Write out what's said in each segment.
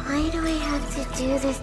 Why do I have to do this?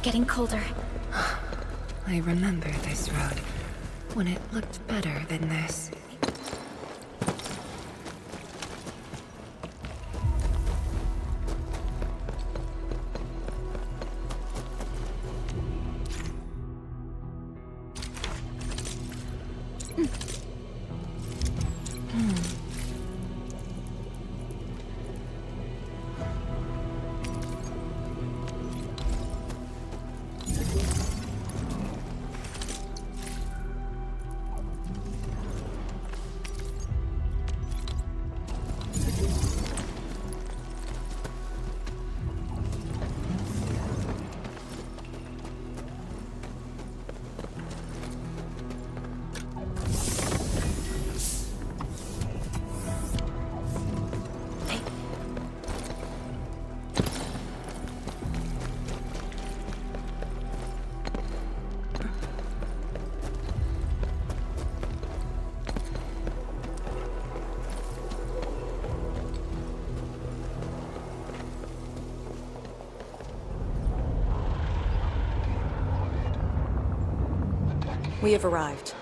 Getting colder. I remember this road, when it looked better than this. We have arrived.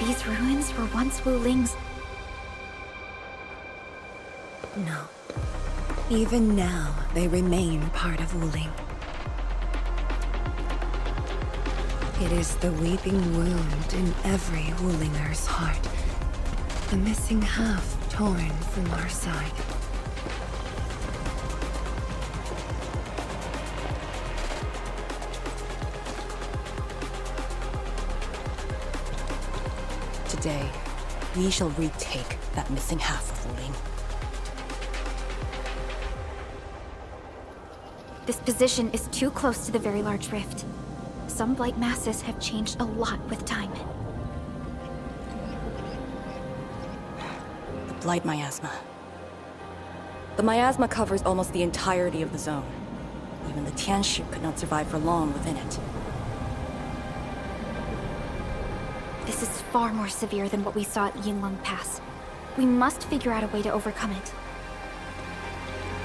These ruins were once Wuling's. No. Even now, they remain part of Wuling. It is the weeping wound in every Wulinger's heart. The missing half torn from our side. day, we shall retake that missing half of Wuling. This position is too close to the very large rift. Some blight masses have changed a lot with time. The Blight Miasma. The miasma covers almost the entirety of the zone. Even the Tianshi could not survive for long within it. This is far more severe than what we saw at Yinlong Pass. We must figure out a way to overcome it.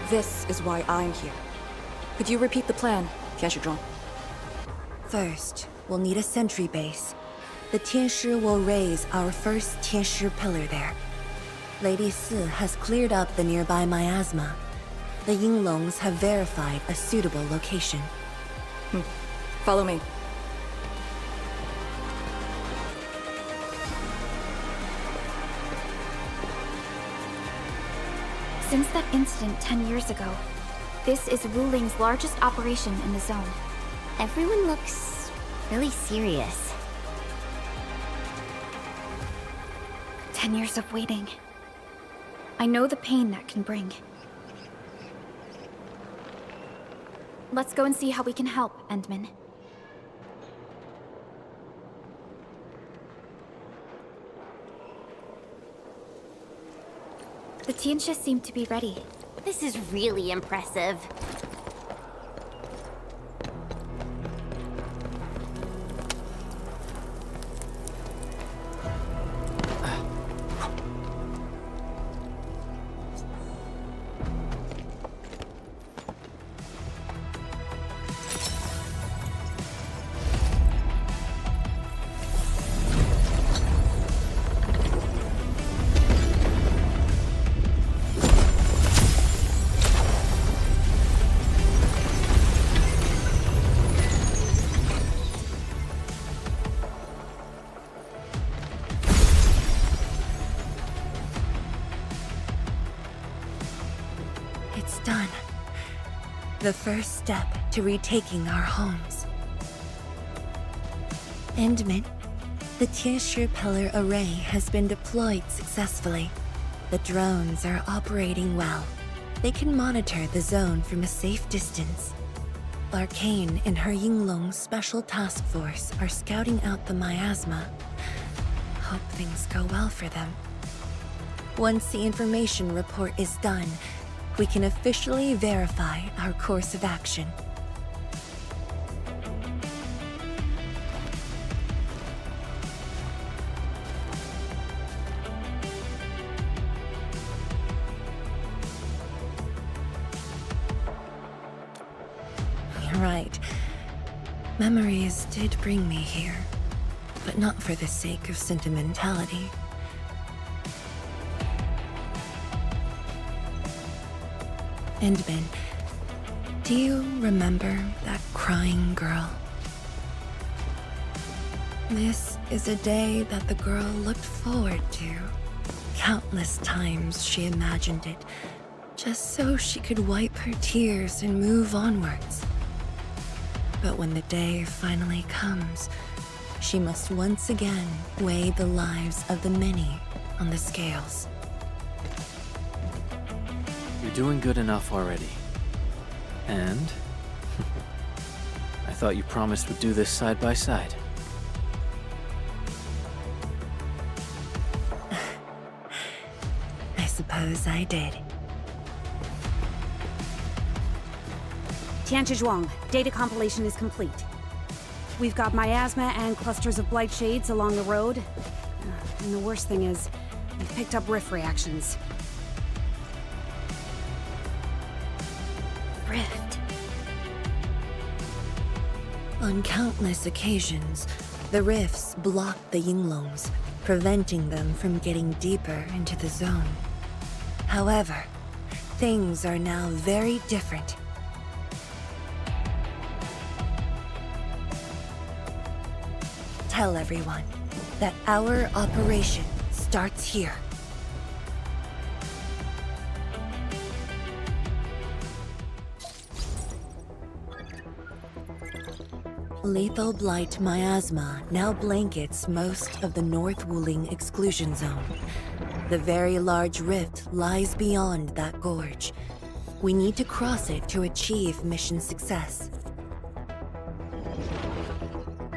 This is why I'm here. Could you repeat the plan, Tianshi? First, we'll need a sentry base. The Tianshi will raise our first Tianshi pillar there. Lady Si has cleared up the nearby miasma. The Yinglongs have verified a suitable location. Follow me. Since that incident 10 years ago, this is Wuling's largest operation in the zone. Everyone looks really serious. 10 years of waiting. I know the pain that can bring. Let's go and see how we can help, Endman. The Tianshi seem to be ready. This is really impressive. It's done. The first step to retaking our homes. Endman, the Tianshi pillar array has been deployed successfully. The drones are operating well. They can monitor the zone from a safe distance. Arcane and her Yinglong Special Task Force are scouting out the miasma. Hope things go well for them. Once the information report is done, we can officially verify our course of action. You're right. Memories did bring me here, but not for the sake of sentimentality. Endman, do you remember that crying girl? This is a day that the girl looked forward to. Countless times she imagined it, just so she could wipe her tears and move onwards. But when the day finally comes, she must once again weigh the lives of the many on the scales. You're doing good enough already. And I thought you promised we'd do this side by side. I suppose I did. Tianshi, data compilation is complete. We've got miasma and clusters of blight shades along the road. And the worst thing is, we've picked up rift reactions. Rift. On countless occasions, the rifts blocked the Yinglongs, preventing them from getting deeper into the zone. However, things are now very different. Tell everyone that our operation starts here. Lethal blight miasma now blankets most of the North Wuling exclusion zone. The very large rift lies beyond that gorge. We need to cross it to achieve mission success.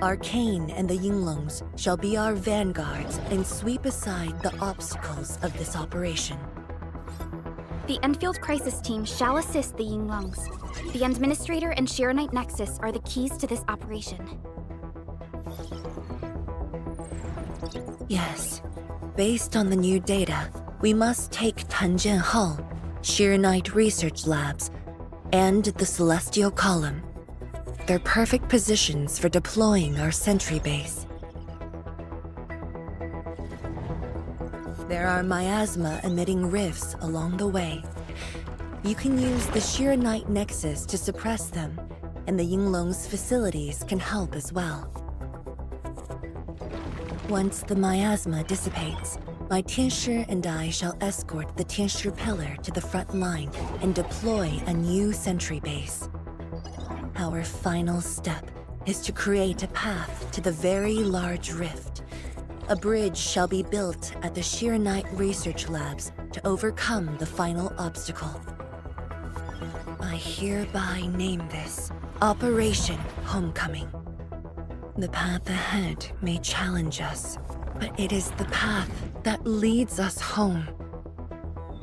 Arcane and the Yinglungs shall be our vanguards and sweep aside the obstacles of this operation. The Endfield crisis team shall assist the Yinglungs. The Administrator and Shiranite Nexus are the keys to this operation. Yes. Based on the new data, we must take Tanjian Hall, Shiranite Research Labs, and the Celestial Column. They're perfect positions for deploying our sentry base. There are miasma-emitting rifts along the way. You can use the Shiranite Nexus to suppress them, and the Yinglong's facilities can help as well. Once the miasma dissipates, my Tianshi and I shall escort the Tianshi pillar to the front line and deploy a new sentry base. Our final step is to create a path to the very large rift. A bridge shall be built at the Shiranite Research Labs to overcome the final obstacle. I hereby name this Operation Homecoming. The path ahead may challenge us, but it is the path that leads us home.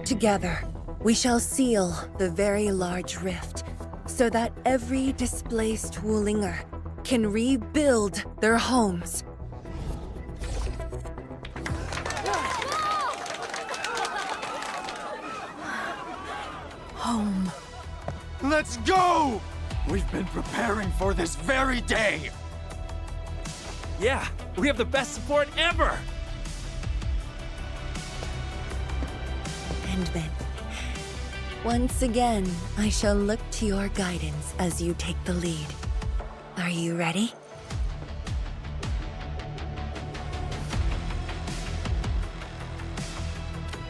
Together, we shall seal the very large rift so that every displaced Wulinger can rebuild their homes. Home. Let's go! We've been preparing for this very day! Yeah, we have the best support ever! And then, once again, I shall look to your guidance as you take the lead. Are you ready?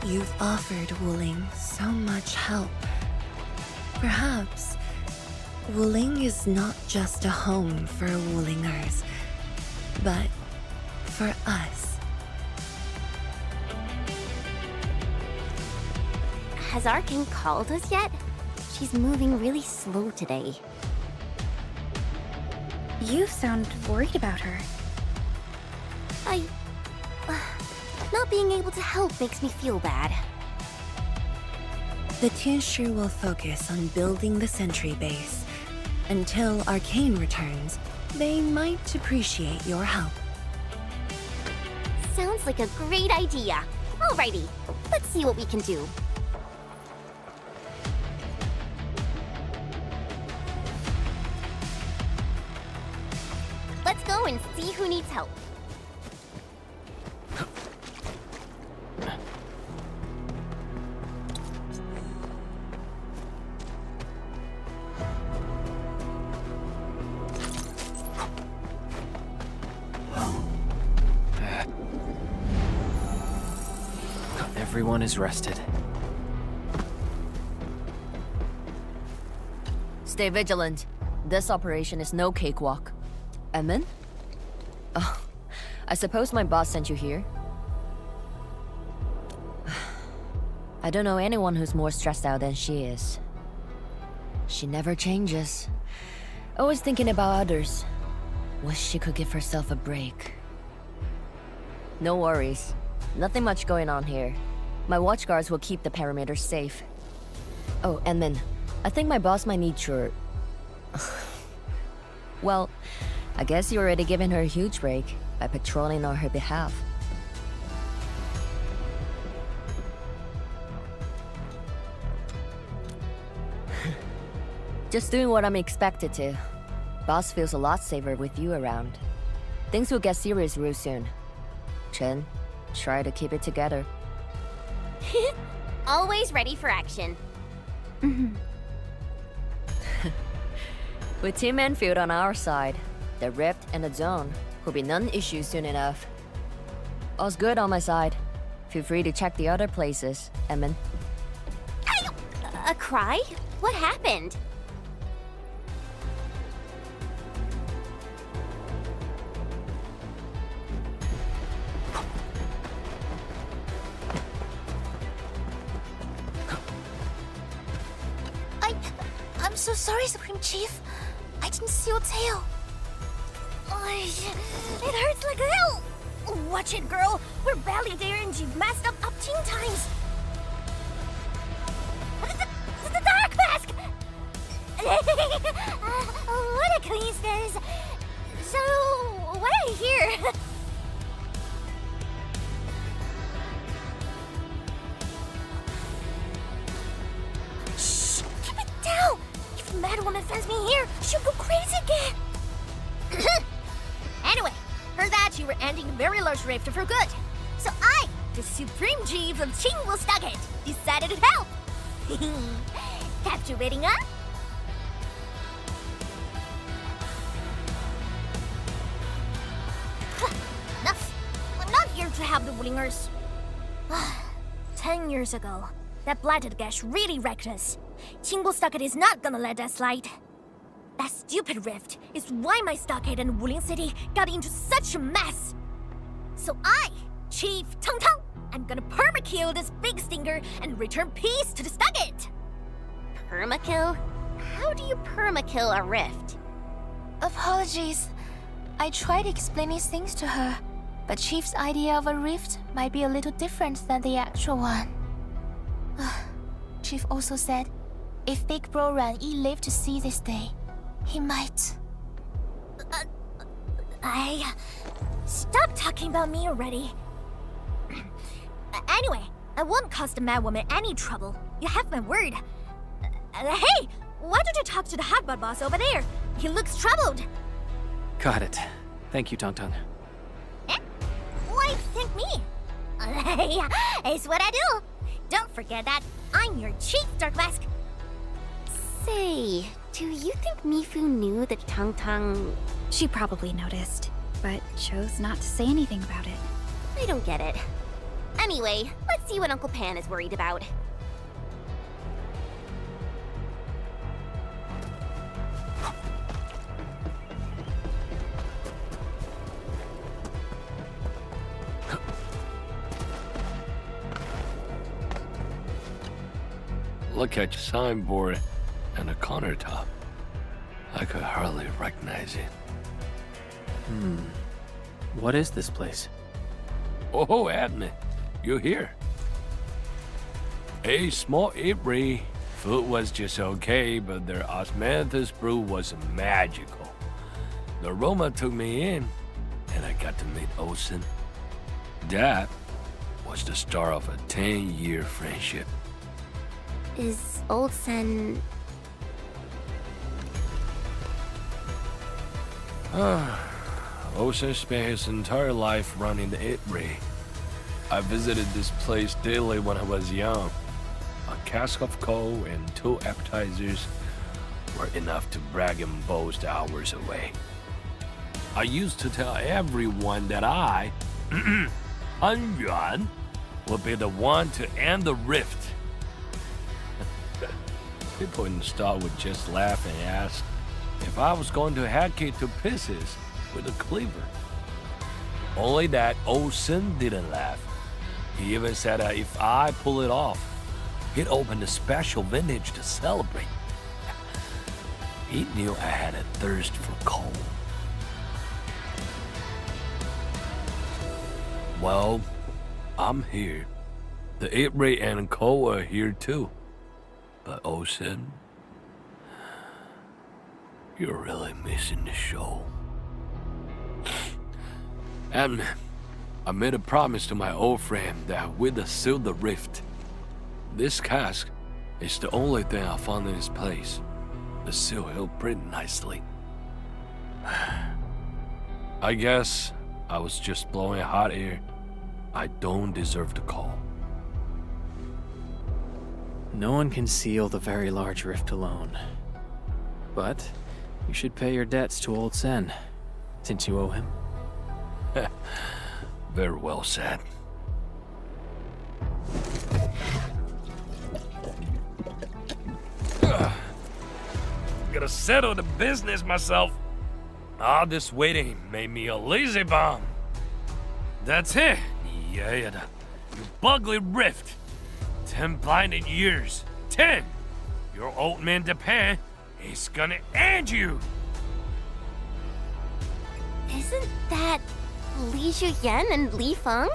You've offered Wuling so much help. Perhaps Wuling is not just a home for Wulingers, but for us. Has Arkane called us yet? She's moving really slow today. You sound worried about her. Not being able to help makes me feel bad. The Tianshi will focus on building the sentry base. Until Arcane returns, they might appreciate your help. Sounds like a great idea. Alrighty, let's see what we can do. Let's go and see who needs help. Everyone is rested. Stay vigilant. This operation is no cakewalk. Emin? Oh, I suppose my boss sent you here? I don't know anyone who's more stressed out than she is. She never changes. Always thinking about others. Wish she could give herself a break. No worries. Nothing much going on here. My watchguards will keep the perimeter safe. Oh, and then, I think my boss might need your... Well, I guess you already given her a huge break by patrolling on her behalf. Just doing what I'm expected to. Boss feels a lot safer with you around. Things will get serious real soon. Chen, try to keep it together. Always ready for action. With Team Endfield on our side, the Rift and the Zone will be non-issue soon enough. All's good on my side. Feel free to check the other places, Emin. A cry? What happened? I'm so sorry, Supreme Chief. I didn't see your tail. It hurts like hell. Watch it, girl. We're barely there and you've messed up 10 times. The dark mask! What a coincidence. So, why are you here? Shh! Keep it down! If Mad Woman finds me here, she'll go crazy again! Anyway, heard that you were ending the very large rift for good. So I, the Supreme Chief of Chingwellstocket, decided to help! Captivating, huh? Enough! I'm not here to help the Wulingers. 10 years ago, that blighted gash really wrecked us. Chingwellstocket is not gonna let that slide. That stupid rift is why my stockade and Wuling City got into such a mess. So I, Chief Tong Tong, I'm gonna permakill this big stinker and return peace to the stockade. Permakill? How do you permakill a rift? Apologies. I tried explaining things to her, but Chief's idea of a rift might be a little different than the actual one. Chief also said, if Big Bro Ran Yi lived to see this day, he might. Stop talking about me already. Anyway, I won't cause the Mad Woman any trouble. You have my word. Hey, why don't you talk to the Hotbot boss over there? He looks troubled. Got it. Thank you, Tong Tong. Eh? Why thank me? It's what I do. Don't forget that I'm your Chief Dark Mask. Say, do you think Mifu knew that Tong Tong... She probably noticed, but chose not to say anything about it. I don't get it. Anyway, let's see what Uncle Pan is worried about. Look at your signboard and the countertop. I could hardly recognize it. What is this place? Oh, Admin, you're here. A small April. Food was just okay, but their osmanthus brew was magical. The aroma took me in, and I got to meet Olsen. That was the start of a 10-year friendship. Is Old Sen... Olsen spent his entire life running the Itri. I visited this place daily when I was young. A cask of coal and 2 appetizers were enough to brag and boast hours away. I used to tell everyone that I, Han Yuan, would be the one to end the rift. People in the store would just laugh and ask if I was going to hack it to pieces with a cleaver. Only that Olsen didn't laugh. He even said that if I pull it off, he'd open a special vintage to celebrate. He knew I had a thirst for coal. Well, I'm here. The Itri and coal are here too. But Olsen, you're really missing the show. And I made a promise to my old friend that we'd seal the rift. This cask is the only thing I found in this place. The seal held pretty nicely. I guess I was just blowing hot air. I don't deserve the call. No one can seal the very large rift alone. But you should pay your debts to Old Sen, since you owe him. Very well said. Gotta settle the business myself. All this waiting made me a lazy bum. That's it. Yeah, you bugly rift. 10 blinded years. 10! Your old man Japan He's gonna end you! Isn't that Li Zhuyan and Li Feng?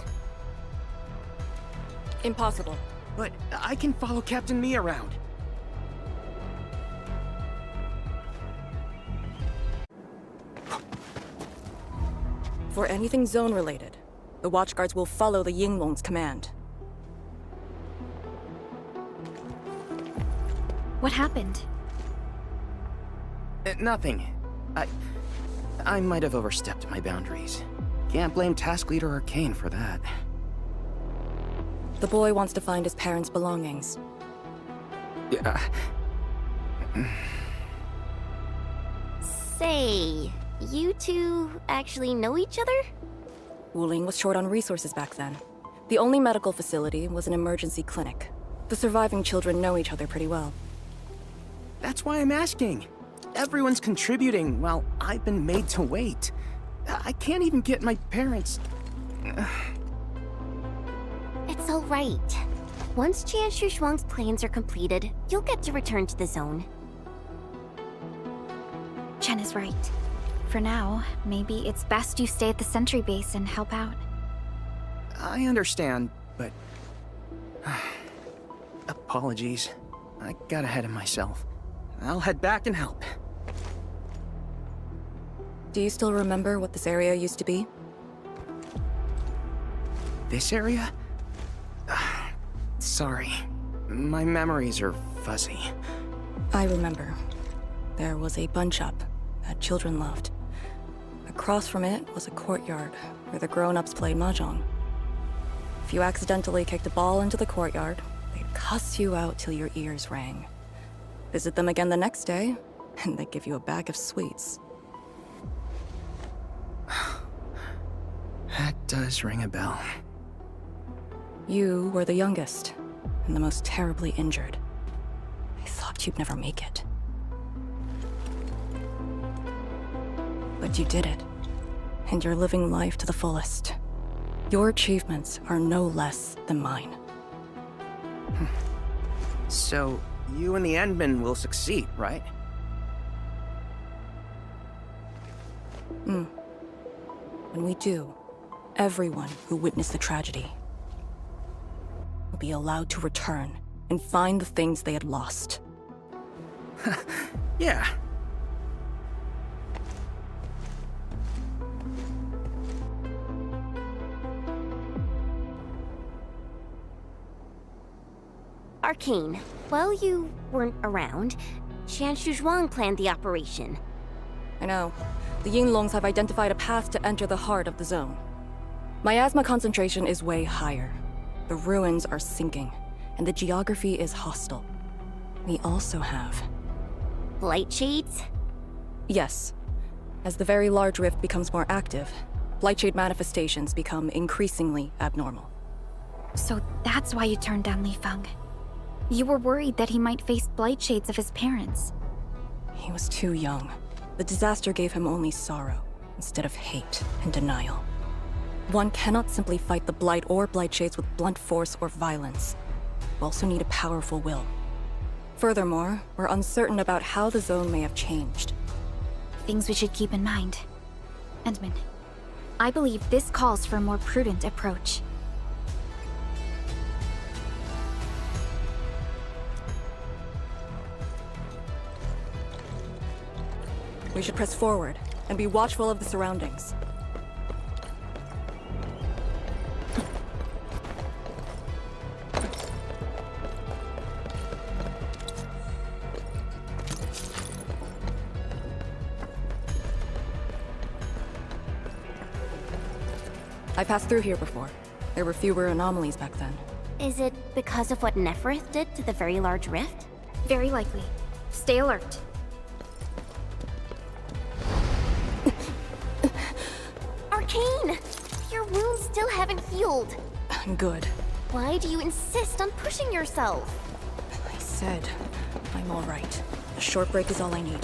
Impossible. But I can follow Captain Mi around. For anything zone-related, the Watchguards will follow the Yinglong's command. What happened? Nothing. I might have overstepped my boundaries. Can't blame Task Leader Arcane for that. The boy wants to find his parents' belongings. Yeah. Say, you two actually know each other? Wuling was short on resources back then. The only medical facility was an emergency clinic. The surviving children know each other pretty well. That's why I'm asking. Everyone's contributing while I've been made to wait. I can't even get my parents... It's all right. Once Jianshu Zhuang's plans are completed, you'll get to return to the zone. Chen is right. For now, maybe it's best you stay at the sentry base and help out. I understand, but... Apologies. I got ahead of myself. I'll head back and help. Do you still remember what this area used to be? This area? Sorry. My memories are fuzzy. I remember. There was a bun shop that children loved. Across from it was a courtyard where the grown-ups played mahjong. If you accidentally kicked a ball into the courtyard, they'd cuss you out till your ears rang. Visit them again the next day, and they'd give you a bag of sweets. That does ring a bell. You were the youngest, and the most terribly injured. I thought you'd never make it. But you did it, and you're living life to the fullest. Your achievements are no less than mine. So, you and the Endmen will succeed, right? When we do, everyone who witnessed the tragedy will be allowed to return and find the things they had lost. Yeah. Arcane, while you weren't around, Jianshu Zhuang planned the operation. I know. The Yinglongs have identified a path to enter the heart of the zone. Miasma concentration is way higher. The ruins are sinking, and the geography is hostile. We also have... Blight shades? Yes. As the very large rift becomes more active, Blightshade manifestations become increasingly abnormal. So that's why you turned down Li Feng. You were worried that he might face blight shades of his parents. He was too young. The disaster gave him only sorrow, instead of hate and denial. One cannot simply fight the blight or blight shades with blunt force or violence. You also need a powerful will. Furthermore, we're uncertain about how the zone may have changed. Things we should keep in mind. Endman, I believe this calls for a more prudent approach. We should press forward and be watchful of the surroundings. I passed through here before. There were fewer anomalies back then. Is it because of what Neferith did to the very large rift? Very likely. Stay alert. Arcane! Your wounds still haven't healed. Good. Why do you insist on pushing yourself? I said, I'm all right. A short break is all I need.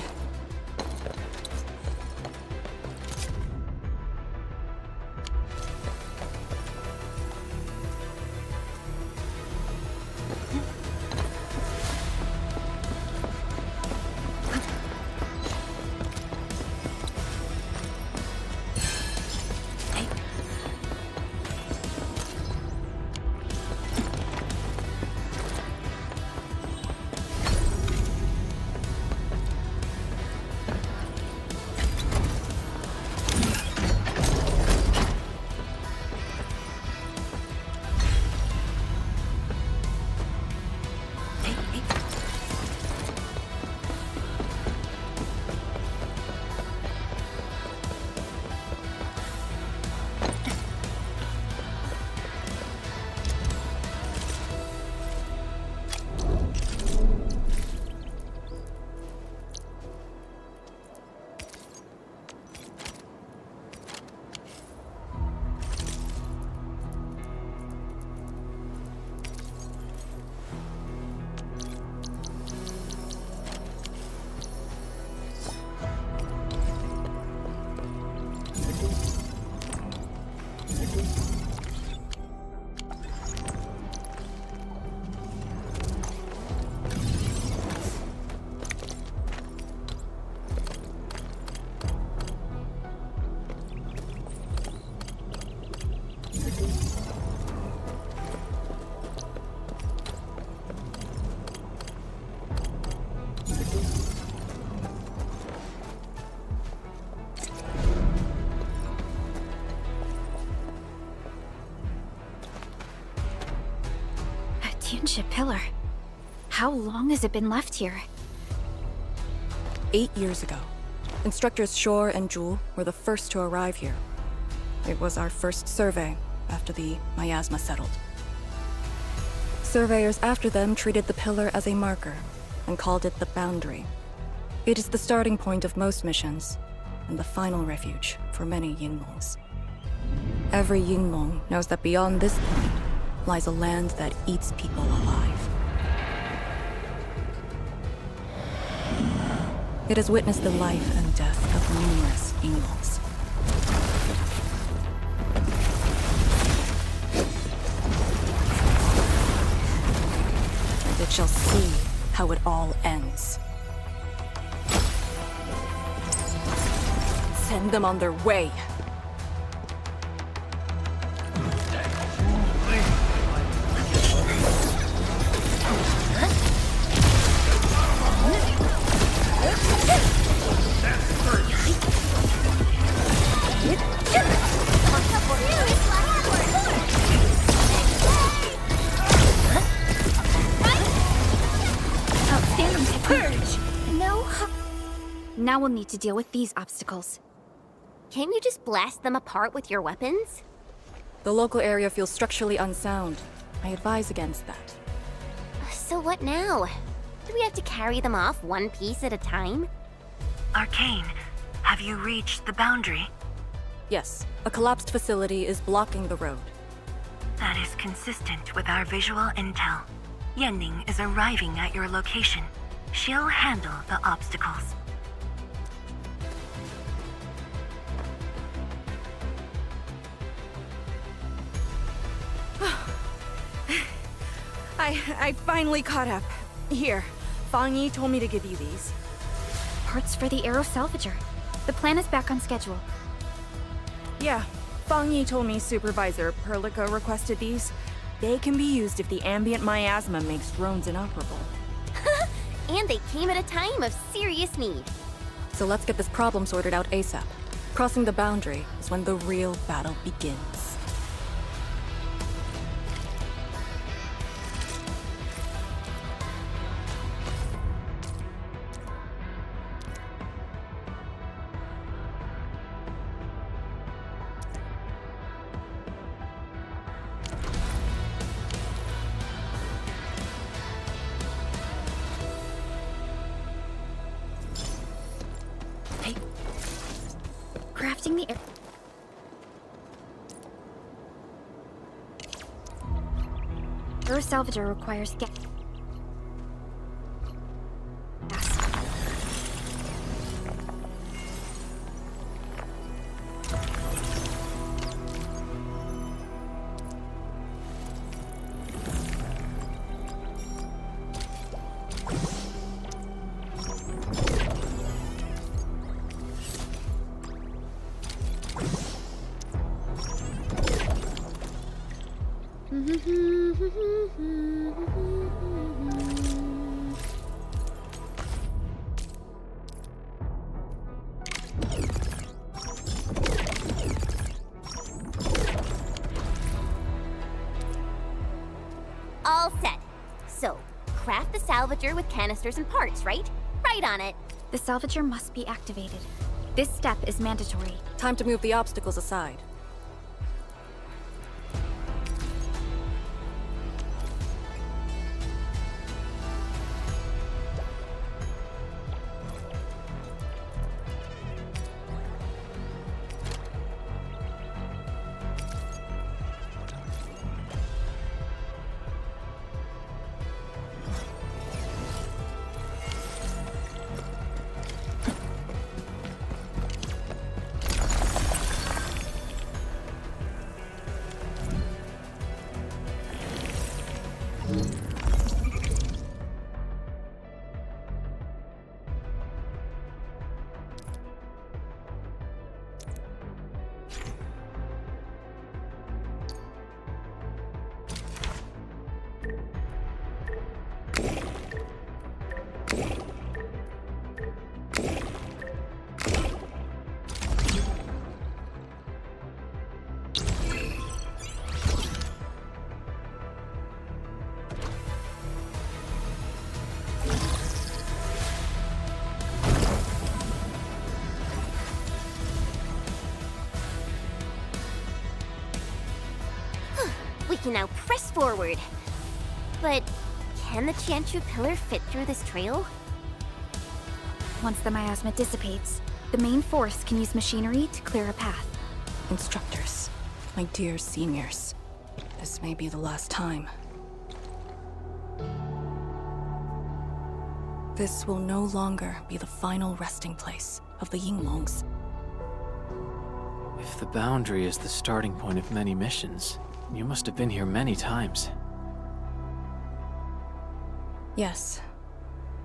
Tianxia pillar. How long has it been left here? 8 years ago, instructors Shore and Jewel were the first to arrive here. It was our first survey after the miasma settled. Surveyors after them treated the pillar as a marker and called it the boundary. It is the starting point of most missions and the final refuge for many Yinglongs. Every Yinglong knows that beyond this point lies a land that eats people alive. It has witnessed the life and death of numerous Yinglongs. And it shall see how it all ends. Send them on their way. Now we'll need to deal with these obstacles. Can't you just blast them apart with your weapons? The local area feels structurally unsound. I advise against that. So what now? Do we have to carry them off one piece at a time? Arcane, have you reached the boundary? Yes, a collapsed facility is blocking the road. That is consistent with our visual intel. Yenning is arriving at your location. She'll handle the obstacles. I finally caught up. Here, Fang Yi told me to give you these. Parts for the Aero Salvager. The plan is back on schedule. Yeah, Fang Yi told me Supervisor Perlica requested these. They can be used if the ambient miasma makes drones inoperable. And they came at a time of serious need. So let's get this problem sorted out ASAP. Crossing the boundary is when the real battle begins. Crafting the air. Aero Salvager requires gas. All set. So, craft the salvager with canisters and parts, right? Right on it. The salvager must be activated. This step is mandatory. Time to move the obstacles aside. can now press forward. But can the Tianshu pillar fit through this trail? Once the miasma dissipates, the main force can use machinery to clear a path. Instructors, my dear seniors, this may be the last time. This will no longer be the final resting place of the Yinglongs. If the boundary is the starting point of many missions, you must have been here many times. Yes.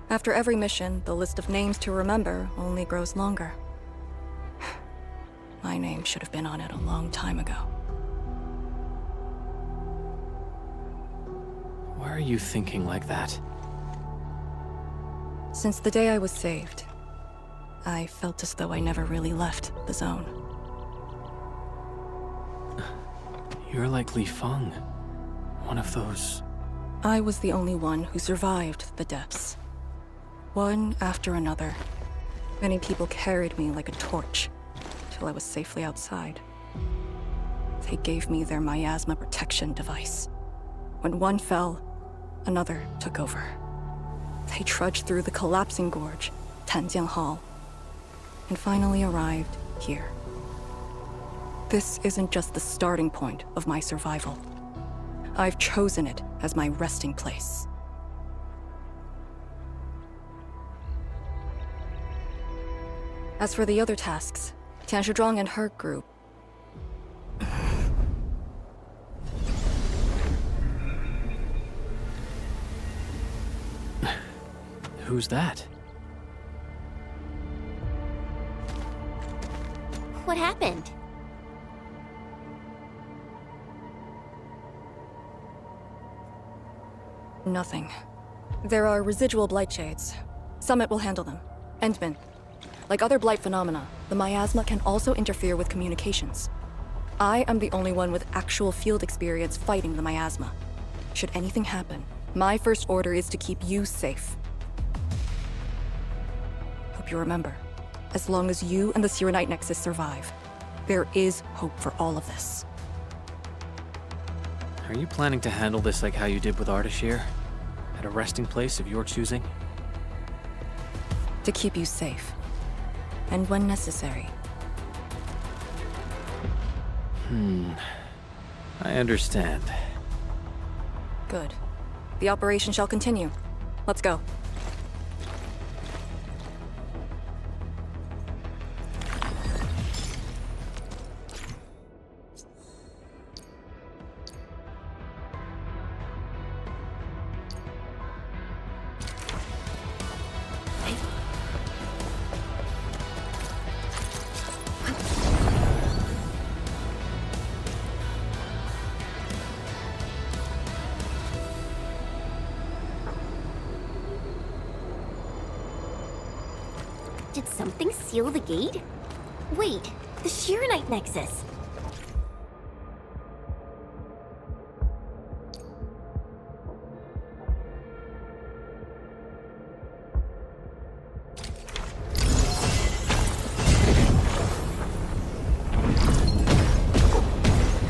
After every mission, the list of names to remember only grows longer. My name should have been on it a long time ago. Why are you thinking like that? Since the day I was saved, I felt as though I never really left the zone. You're like Li Feng, one of those... I was the only one who survived the depths. One after another, many people carried me like a torch till I was safely outside. They gave me their miasma protection device. When one fell, another took over. They trudged through the collapsing gorge, Tanjian Hall, and finally arrived here. This isn't just the starting point of my survival. I've chosen it as my resting place. As for the other tasks, Tianshu Zhuang and her group... Who's that? What happened? Nothing. There are residual blight shades. Summit will handle them. Endman. Like other blight phenomena, the miasma can also interfere with communications. I am the only one with actual field experience fighting the miasma. Should anything happen, my first order is to keep you safe. Hope you remember, as long as you and the Serenite Nexus survive, there is hope for all of this. Are you planning to handle this like how you did with Ardashir? At a resting place of your choosing? To keep you safe. And when necessary. I understand. Good. The operation shall continue. Let's go. Did something seal the gate? Wait, the Serenite Nexus.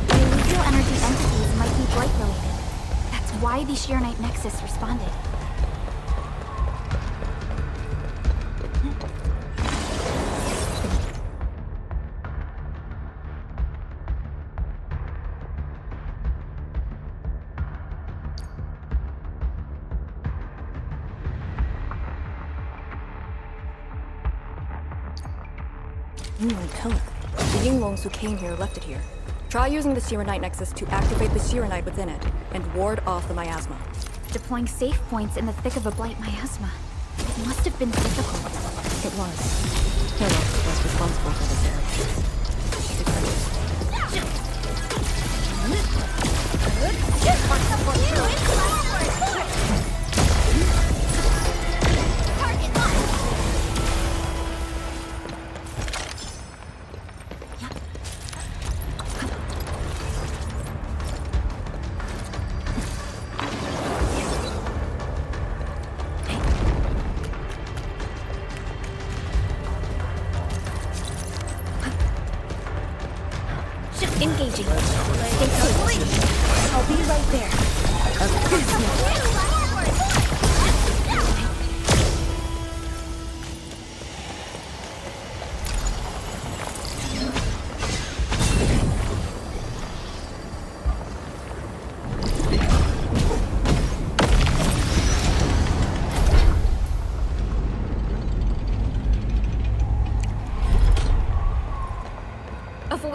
Unusual energy entities might be blight-related. That's why the Serenite Nexus responded. Pillar. The Yinglongs who came here left it here. Try using the Serenite Nexus to activate the Serenite within it and ward off the miasma. Deploying safe points in the thick of a blight miasma. It must have been difficult. It was. Hero was responsible for this area. She did great. Engaging. Stay close. I'll be right there.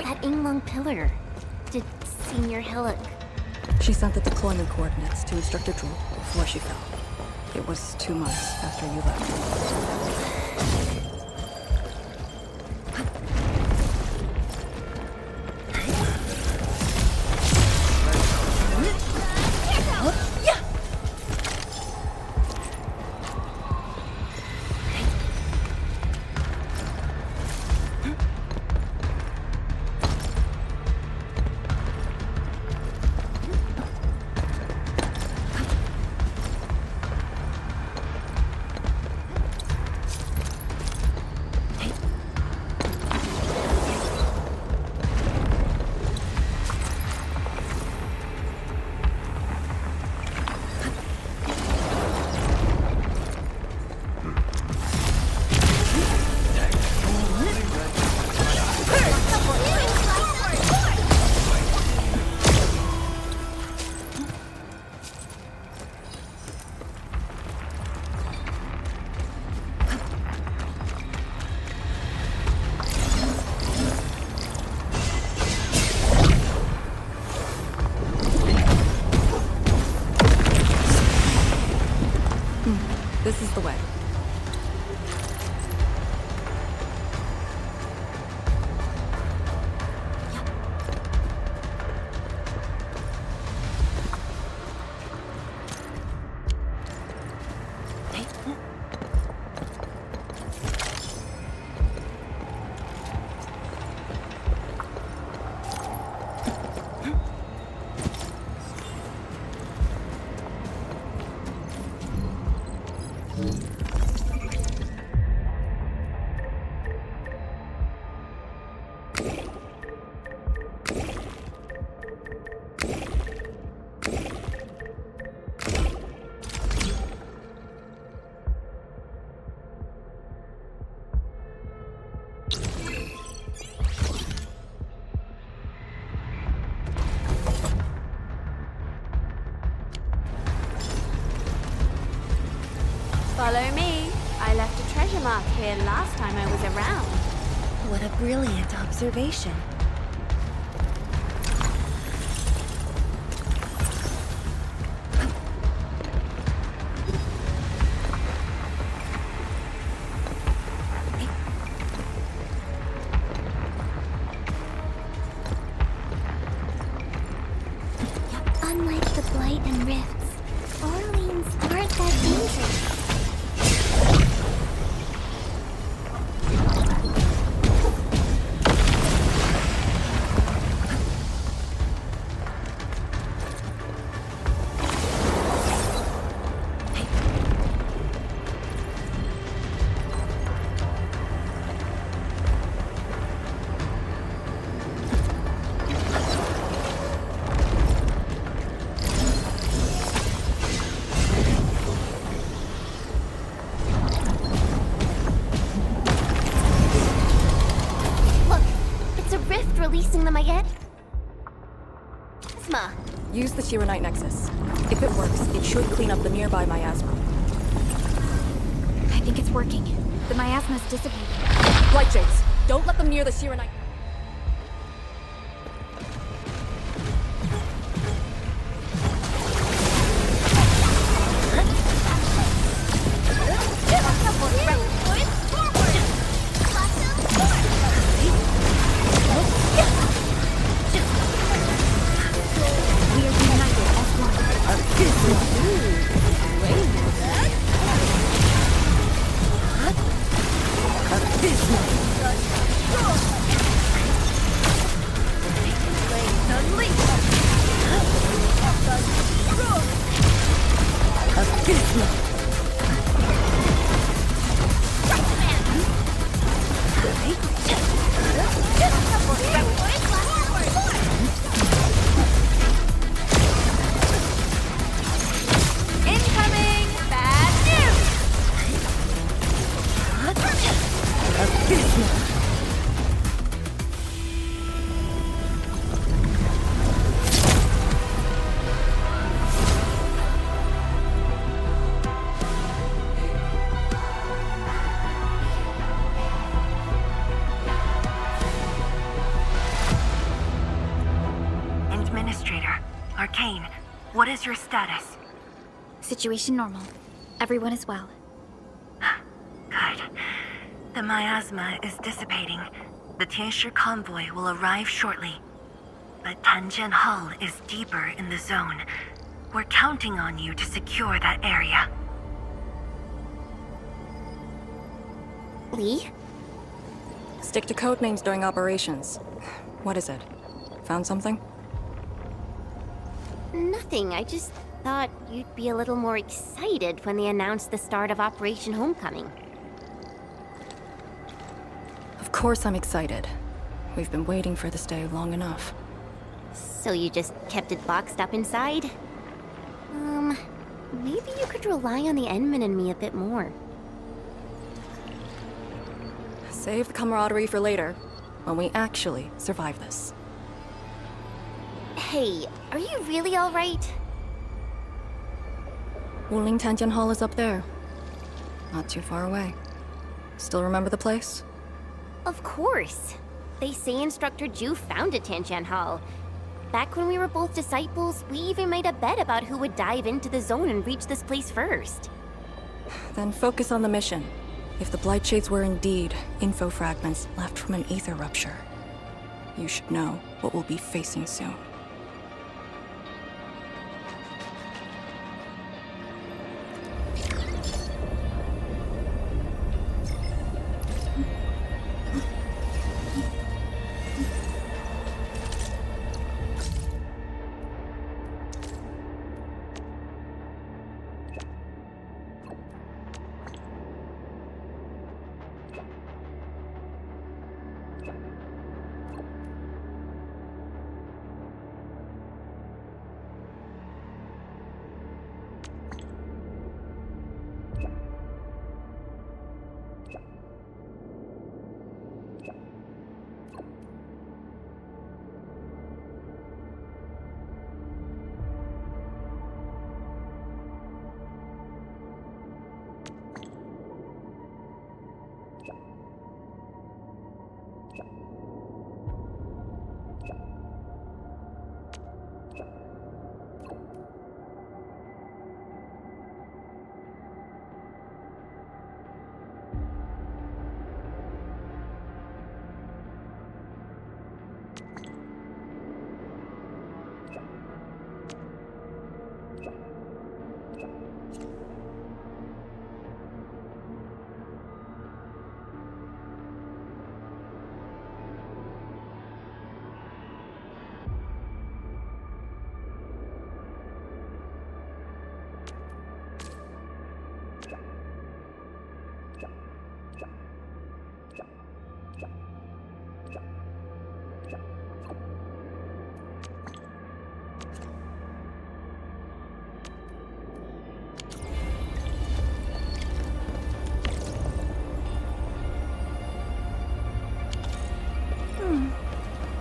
That Inglong pillar. Did Senior Hillock... She sent the deployment coordinates to Instructor Drool before she fell. It was 2 months after you left. This is the way. Follow me. I left a treasure mark here last time I was around. What a brilliant observation. Unlike the Blight and Rifts, Orleans aren't that dangerous. Releasing them again? Miasma. Use the Shiranite Nexus. If it works, it should clean up the nearby miasma. I think it's working. The miasma's dissipating. Blight Shades, don't let them near the Shiranite. What is your status? Situation normal. Everyone is well. Good. The miasma is dissipating. The Tianshi convoy will arrive shortly. But Tanjian Hall is deeper in the zone. We're counting on you to secure that area. Lee? Stick to code names during operations. What is it? Found something? Nothing. I just thought you'd be a little more excited when they announced the start of Operation Homecoming. Of course I'm excited. We've been waiting for this day long enough. So you just kept it boxed up inside? Maybe you could rely on the Endman and me a bit more. Save the camaraderie for later, when we actually survive this. Hey, are you really alright? Wuling Tanjian Hall is up there. Not too far away. Still remember the place? Of course. They say Instructor Ju founded Tanjian Hall. Back when we were both disciples, we even made a bet about who would dive into the zone and reach this place first. Then focus on the mission. If the Blight Shades were indeed info fragments left from an ether rupture, you should know what we'll be facing soon.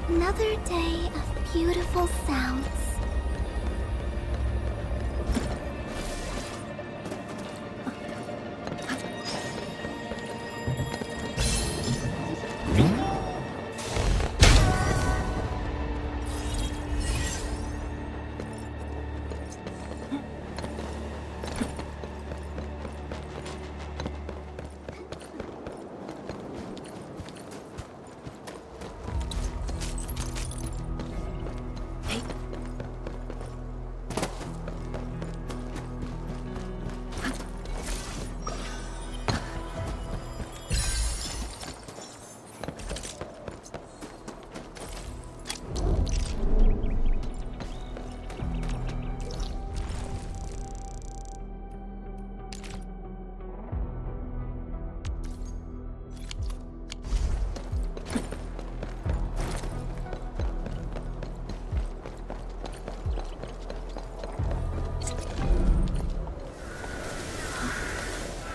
Another day of beautiful sounds.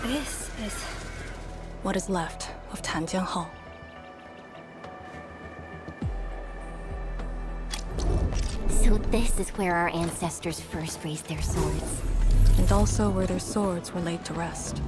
This is what is left of Tanjian Hall. So this is where our ancestors first raised their swords. And also where their swords were laid to rest.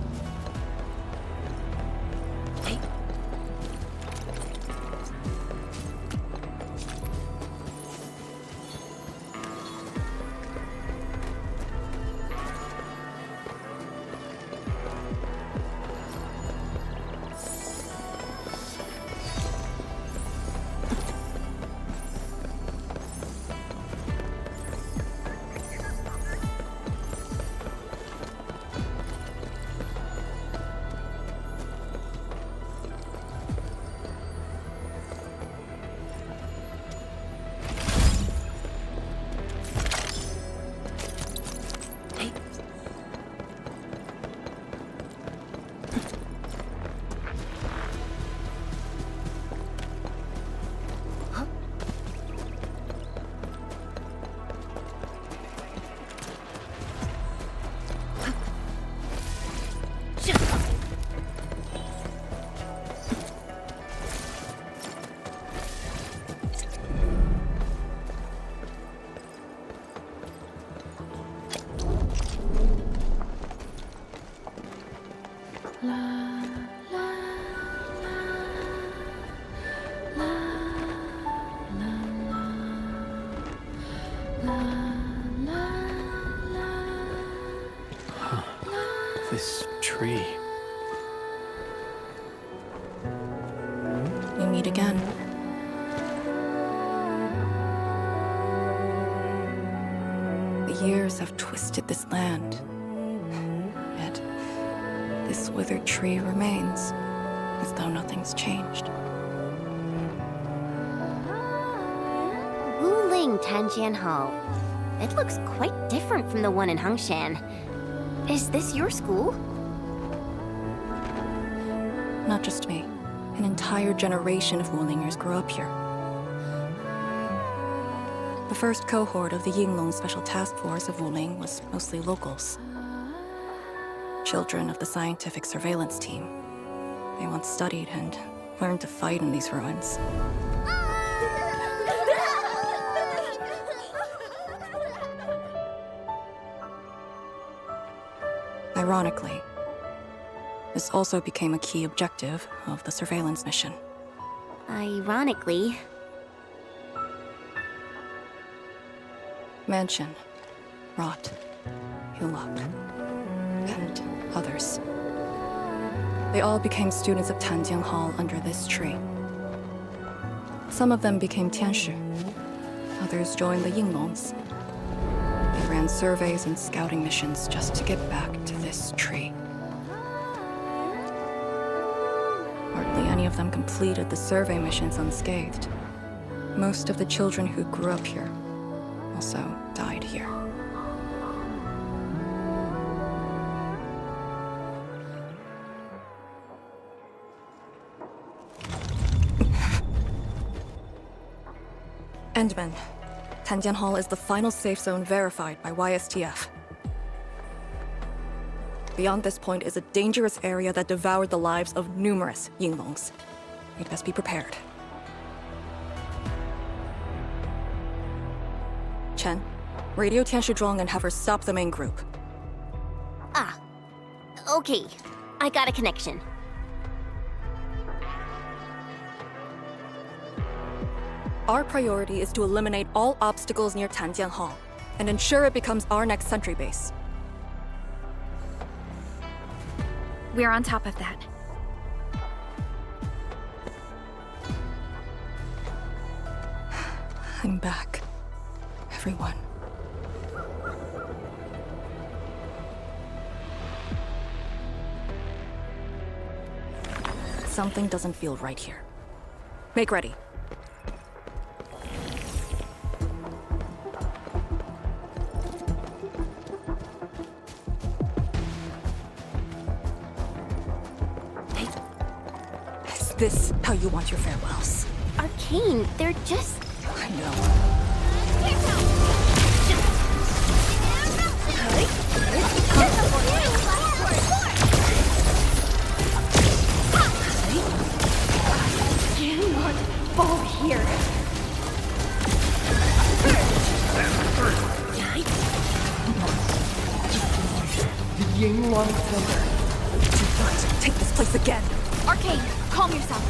This tree. We meet again. The years have twisted this land. Yet, this withered tree remains, as though nothing's changed. Wuling Tanjian Hall. It looks quite different from the one in Hangshan. Is this your school? Not just me. An entire generation of Wulingers grew up here. The first cohort of the Yinglong Special Task Force of Wuling was mostly locals. Children of the scientific surveillance team. They once studied and learned to fight in these ruins. Ironically, this also became a key objective of the surveillance mission. Ironically. Mansion, Rot, Hulok, and others. They all became students of Tanjian Hall under this tree. Some of them became Tianshi. Others joined the Yinglongs. They ran surveys and scouting missions just to get back to this tree. Hardly any of them completed the survey missions unscathed. Most of the children who grew up here also died here. Endman. Tanjian Hall is the final safe zone verified by YSTF. Beyond this point is a dangerous area that devoured the lives of numerous Yinglongs. We'd best be prepared. Chen, radio Tianshi Zhuang and have her stop the main group. Ah. Okay. I got a connection. Our priority is to eliminate all obstacles near Tanjian Hall and ensure it becomes our next sentry base. We're on top of that. I'm back. Everyone. Something doesn't feel right here. Make ready. Is this how you want your farewells? Arcane, they're just... I know. Cannot fall here. The Yinglong Thunder. Do not take this place again. Arcane, calm yourself.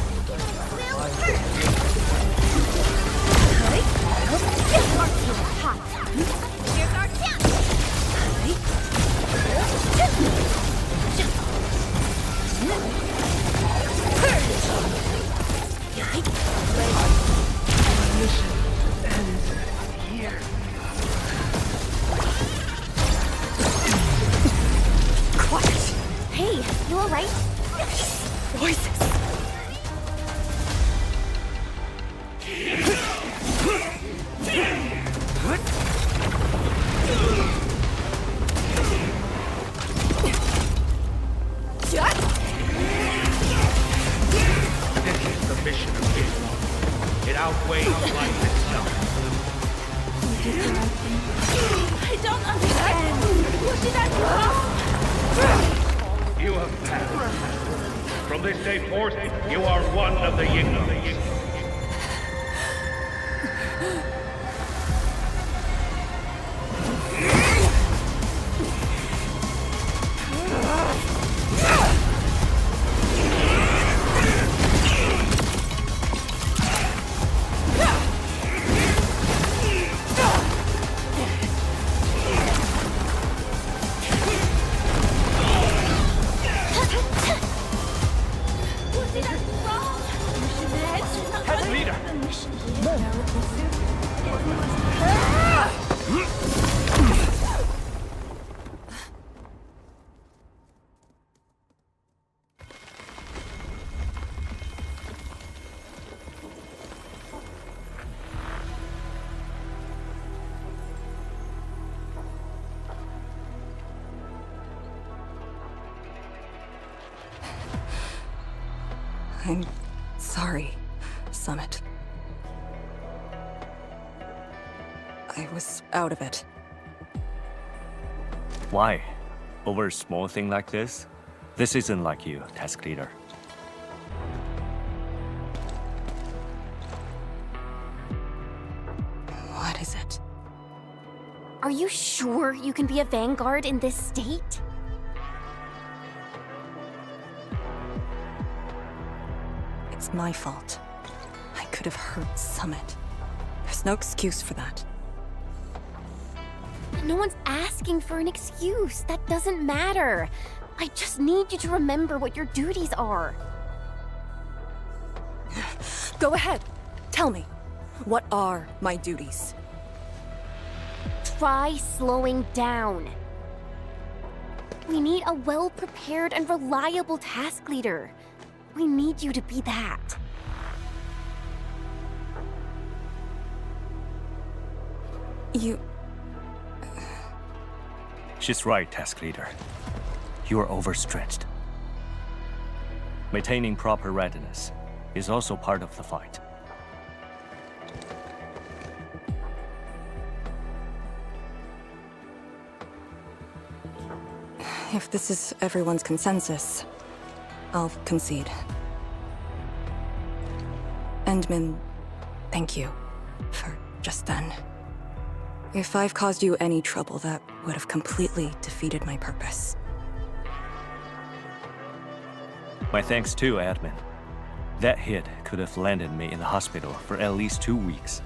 Here's our chance! My mission ends here. Quiet. Hey, you alright? Voices. This is the mission of Yinglong. It outweighs life itself. I don't understand! What did I do wrong? You have passed. From this day forth, you are one of the Yinglong. I'm sorry, Summit. I was out of it. Why? Over a small thing like this? This isn't like you, task leader. What is it? Are you sure you can be a vanguard in this state? It's my fault. I could have hurt Summit. There's no excuse for that. No one's asking for an excuse. That doesn't matter. I just need you to remember what your duties are. Go ahead. Tell me. What are my duties? Try slowing down. We need a well-prepared and reliable task leader. We need you to be that. You... She's right, task leader. You are overstretched. Maintaining proper readiness is also part of the fight. If this is everyone's consensus, I'll concede. Endman, thank you for just then. If I've caused you any trouble, that would have completely defeated my purpose. My thanks too, admin. That hit could have landed me in the hospital for at least 2 weeks.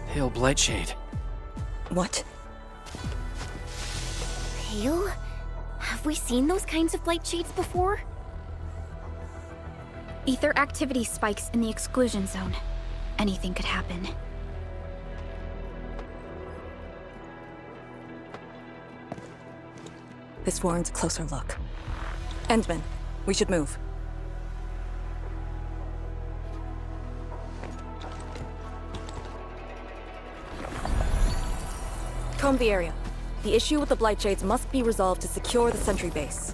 Hail Blightshade. What? Pale? Have we seen those kinds of blight shades before? Ether activity spikes in the exclusion zone. Anything could happen. This warrants a closer look. Endman, we should move. Comb the area. The issue with the Blightshades must be resolved to secure the sentry base.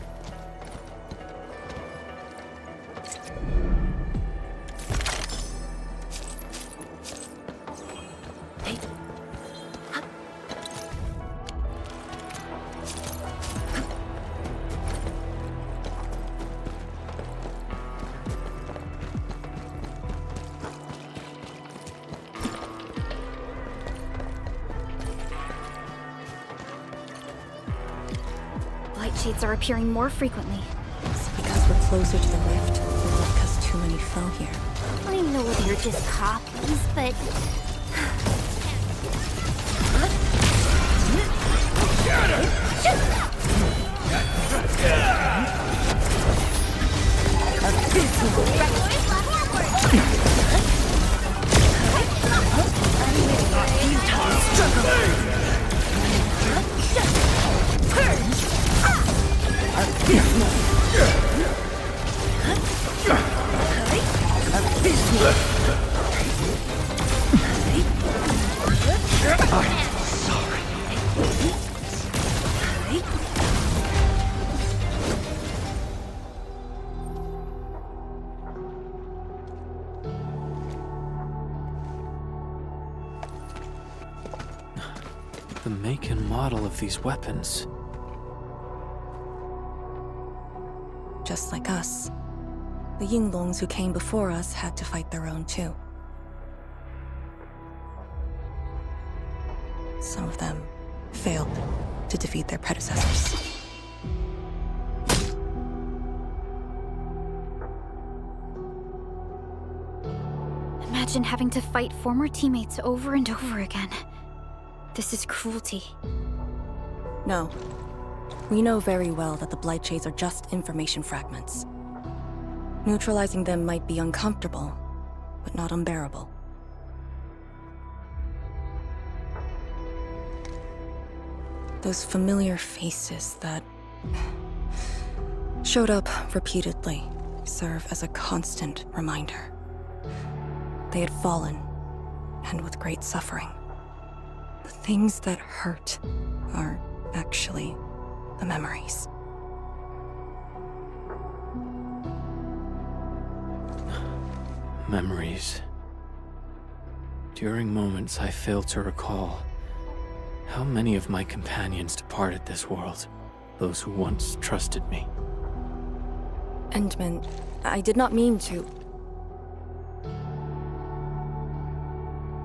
Shades are appearing more frequently. Is it because we're closer to the rift, or because too many fell here? I know they're just copies, but... The make and model of these weapons. Just like us. The Yinglongs who came before us had to fight their own too. Some of them failed to defeat their predecessors. Imagine having to fight former teammates over and over again. This is cruelty. No. We know very well that the Blightshades are just information fragments. Neutralizing them might be uncomfortable, but not unbearable. Those familiar faces that showed up repeatedly serve as a constant reminder. They had fallen, and with great suffering. The things that hurt are actually the memories. Memories. During moments I fail to recall, how many of my companions departed this world, those who once trusted me. Endman, I did not mean to.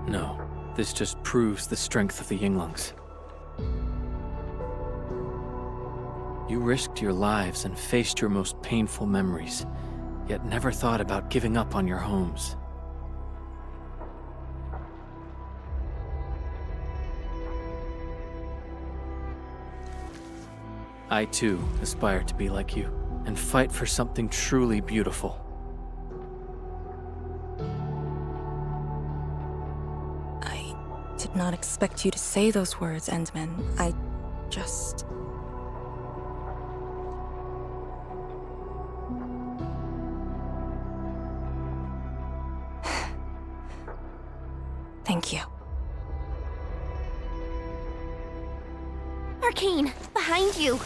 No, this just proves the strength of the Yinglungs. You risked your lives and faced your most painful memories, yet never thought about giving up on your homes. I too aspire to be like you, and fight for something truly beautiful. I did not expect you to say those words, Endman. I just... Thank you. Arcane, behind you!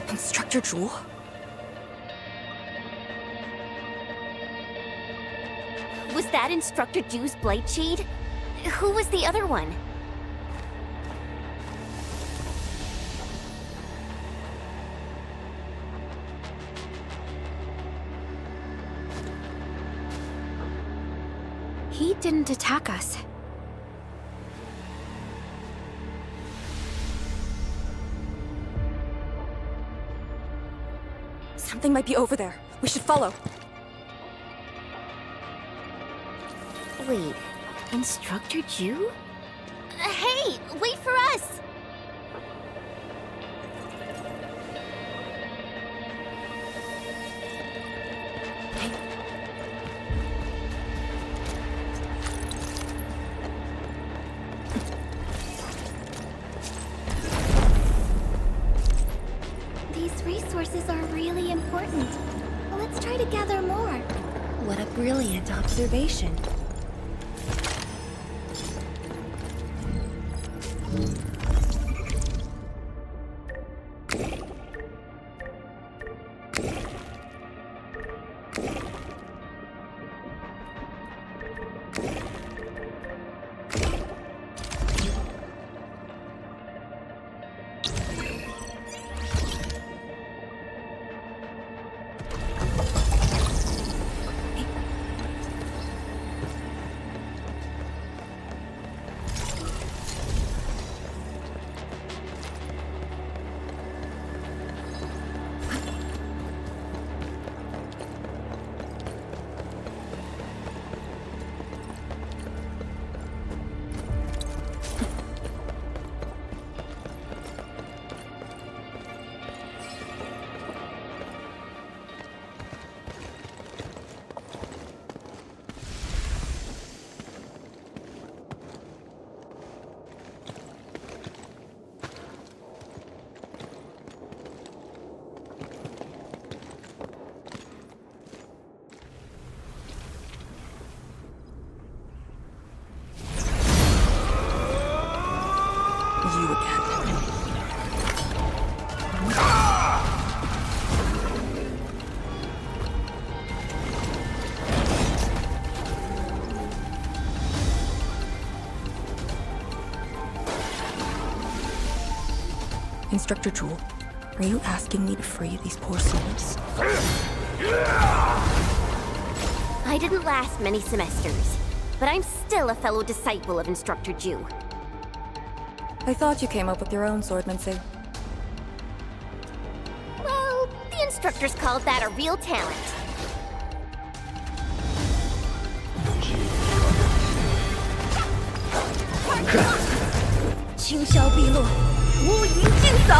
Instructor Jewel? Was that Instructor Jew's Blightshade? Who was the other one? He didn't attack us. Something might be over there. We should follow. Wait, Instructor Jew? Hey, wait for us! These resources are really important. Let's try to gather more. What a brilliant observation. You again. Instructor Jewel, are you asking me to free these poor souls? I didn't last many semesters, but I'm still a fellow disciple of Instructor Jew. I thought you came up with your own swordmancy. Well, the instructors called that a real talent. 轻销毕露，乌云尽扫。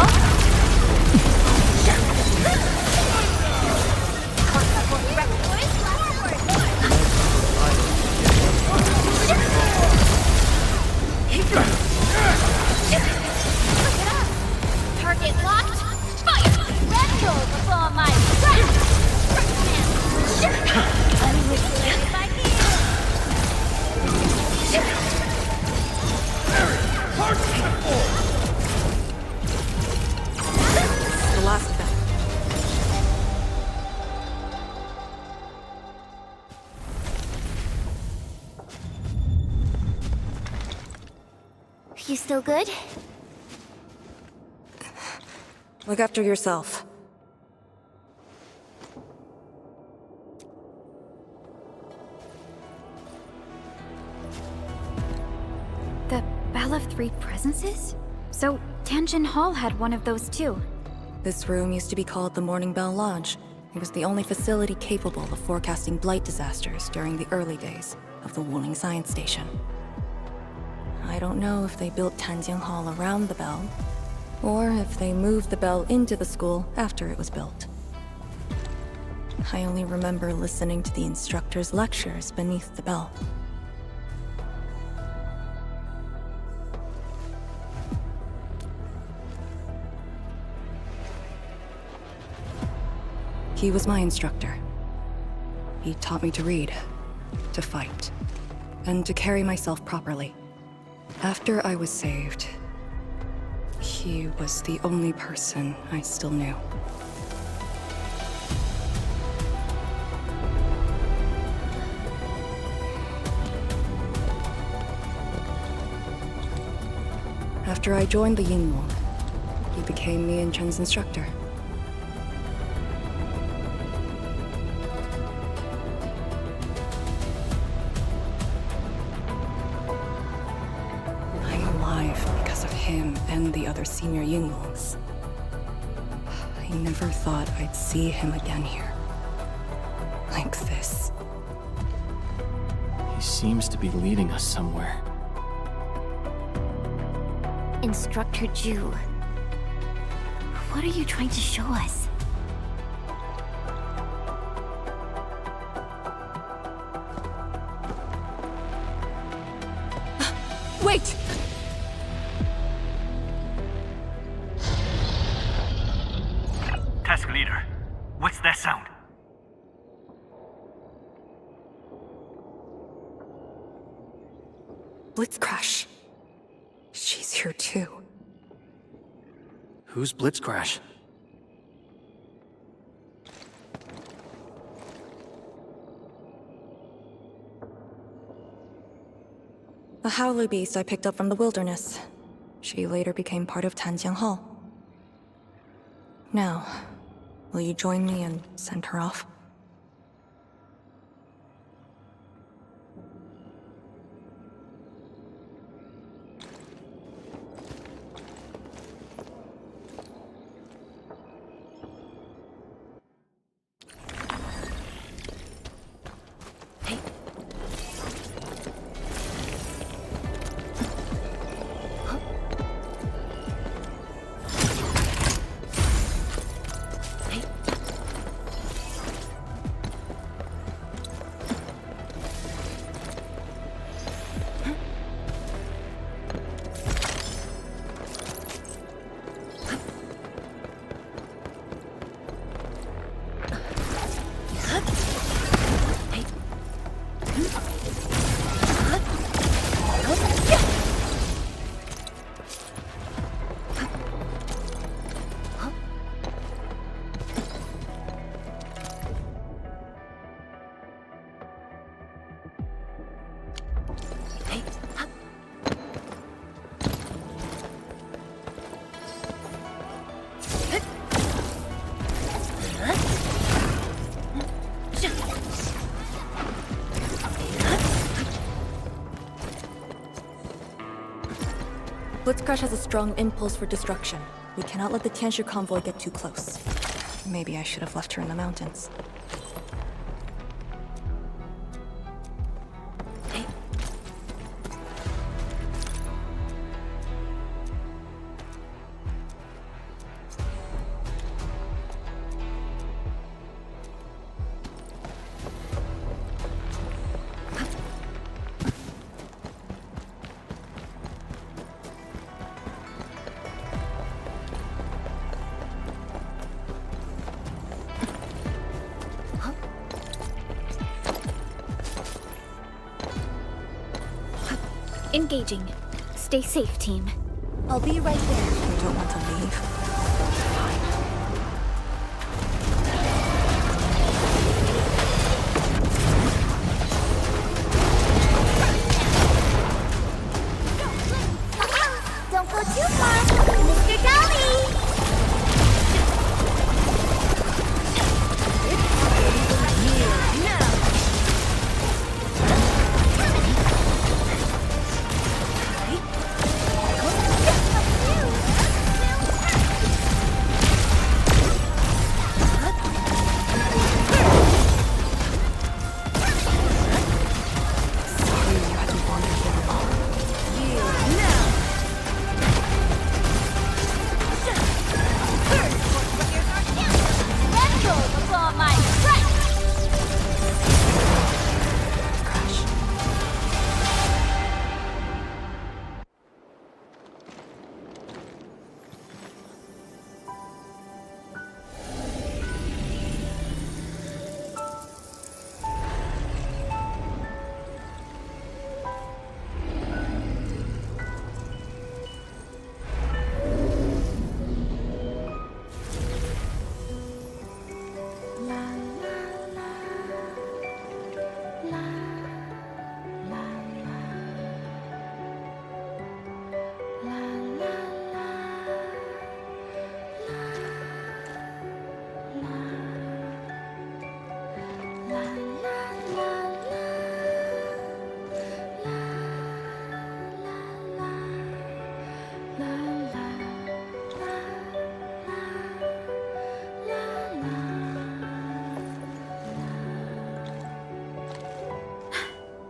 Target locked. Fire! Retro before my breath. I'm with you if I The last of them. You still good? Look after yourself. The Bell of Three Presences? So, Tianjin Hall had one of those too. This room used to be called the Morning Bell Lodge. It was the only facility capable of forecasting blight disasters during the early days of the Wuling Science Station. I don't know if they built Tianjin Hall around the bell, or if they moved the bell into the school after it was built. I only remember listening to the instructor's lectures beneath the bell. He was my instructor. He taught me to read, to fight, and to carry myself properly. After I was saved, he was the only person I still knew. After I joined the Yinglong, he became me and Chen's instructor. Him and the other senior Yinglongs. I never thought I'd see him again here. Like this. He seems to be leading us somewhere. Instructor Ju. What are you trying to show us? Wait! Task leader, what's that sound? Blitzcrash. She's here too. Who's Blitzcrash? A howler beast I picked up from the wilderness. She later became part of Tianjin Hall. Now, will you join me and send her off? Blitzcrash has a strong impulse for destruction. We cannot let the Tianshi convoy get too close. Maybe I should have left her in the mountains. Engaging. Stay safe, team. I'll be right there. You don't want to leave? Don't go too far, Mr. Dolly!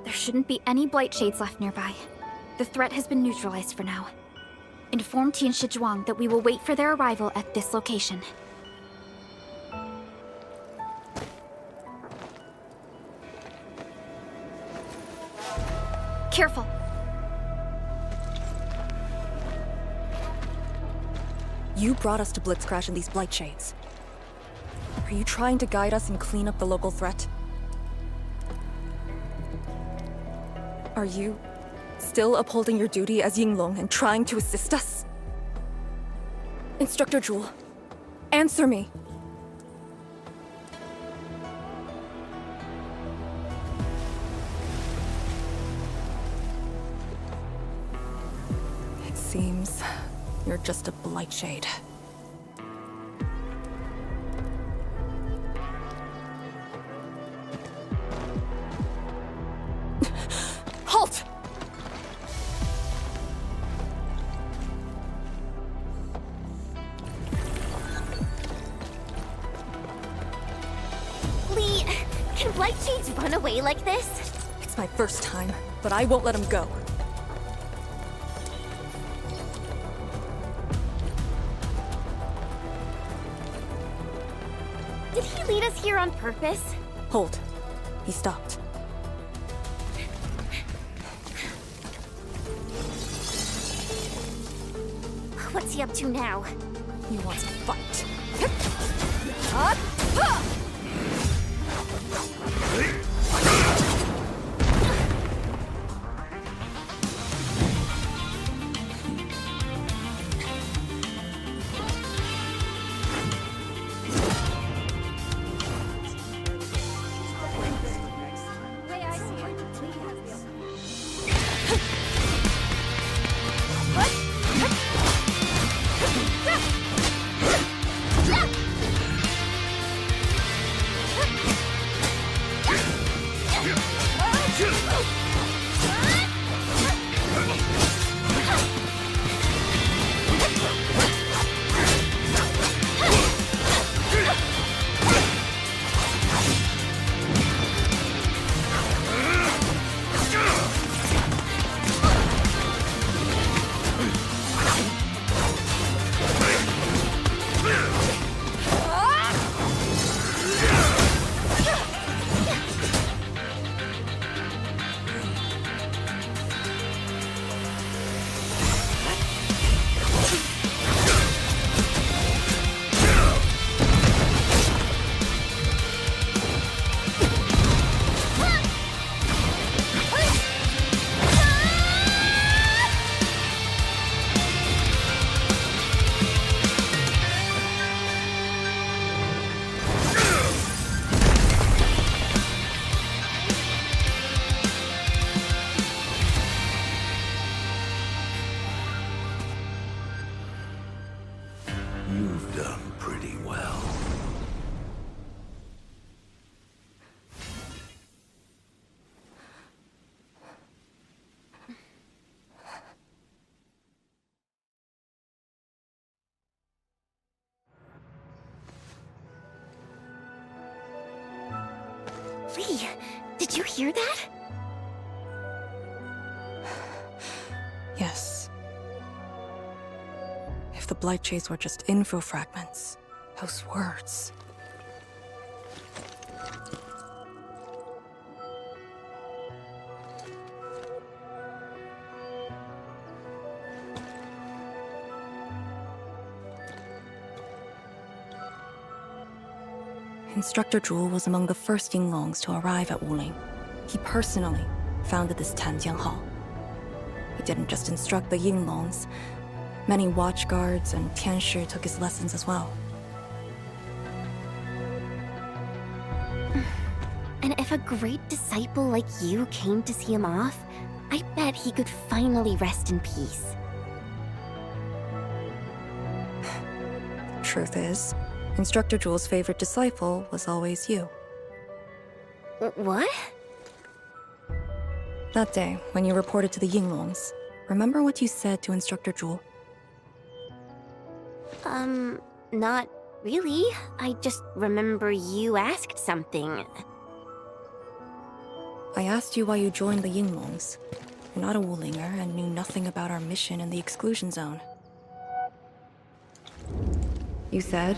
There shouldn't be any blight shades left nearby. The threat has been neutralized for now. Inform Tian Shizhuang that we will wait for their arrival at this location. Careful! You brought us to Blitzcrash in these blight shades. Are you trying to guide us and clean up the local threat? Are you still upholding your duty as Yinglong and trying to assist us? Instructor Jewel, answer me! It seems you're just a blight shade. Halt! Lee, can blight shades run away like this? It's my first time, but I won't let him go. Did he lead us here on purpose? Hold. He stopped. What's he up to now? He wants to fight. Lee, did you hear that? Yes. If the Blight Shades were just info fragments, those words. Instructor Zhu was among the first Yinglongs to arrive at Wuling. He personally founded this Tanjian Hall. He didn't just instruct the Yinglongs. Many watchguards and Tianshi took his lessons as well. And if a great disciple like you came to see him off, I bet he could finally rest in peace. Truth is, Instructor Zhu's favorite disciple was always you. What? That day, when you reported to the Yinglongs, remember what you said to Instructor Zhu? Not really. I just remember you asked something. I asked you why you joined the Yinglongs. You're not a Wulinger and knew nothing about our mission in the exclusion zone. You said,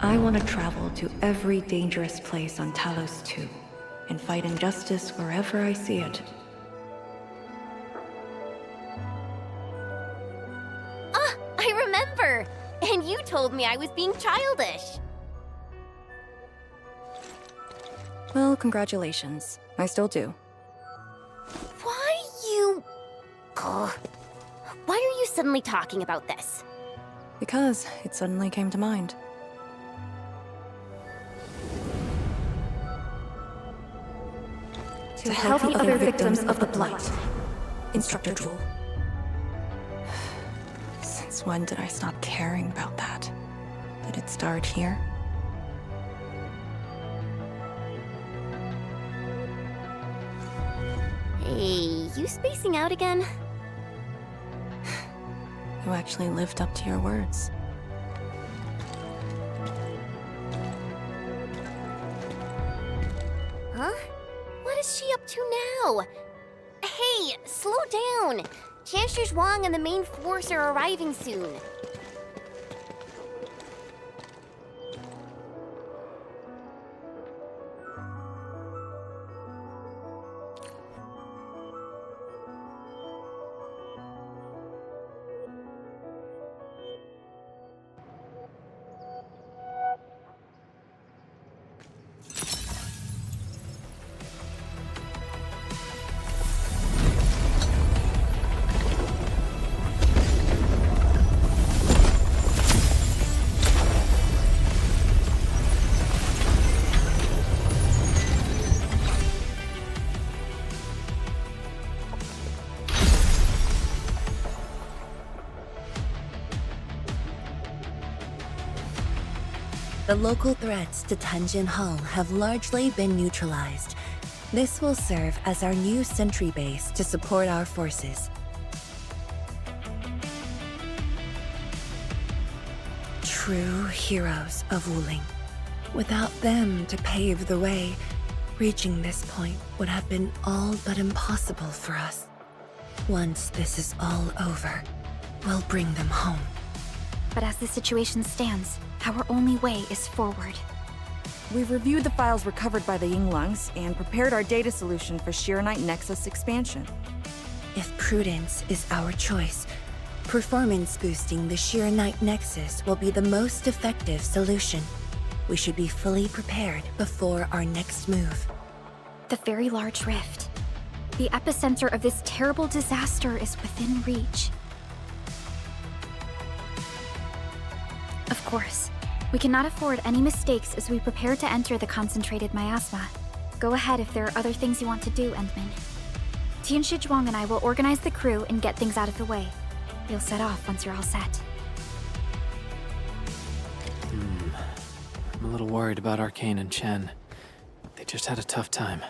I want to travel to every dangerous place on Talos 2 and fight injustice wherever I see it. Ah, I remember! And you told me I was being childish. Well, congratulations. I still do. Why you... Ugh. Why are you suddenly talking about this? Because it suddenly came to mind. To help the other victims of the Blight. Instructor Zhu. Since when did I stop caring about that? Did it start here? Hey, you spacing out again? You actually lived up to your words. Huh? What is she up to now? Hey, slow down! Chancellor Zhuang and the main force are arriving soon. The local threats to Tanjin Hall have largely been neutralized. This will serve as our new sentry base to support our forces. True heroes of Wuling. Without them to pave the way, reaching this point would have been all but impossible for us. Once this is all over, we'll bring them home. But as the situation stands, our only way is forward. We've reviewed the files recovered by the Yinglongs and prepared our data solution for Sheernite Nexus expansion. If prudence is our choice, performance boosting the Sheernite Nexus will be the most effective solution. We should be fully prepared before our next move. The very large rift. The epicenter of this terrible disaster is within reach. Of course, we cannot afford any mistakes as we prepare to enter the concentrated miasma. Go ahead if there are other things you want to do, Endman. Tianshi Zhuang and I will organize the crew and get things out of the way. We'll set off once you're all set. I'm a little worried about Arcane and Chen. They just had a tough time.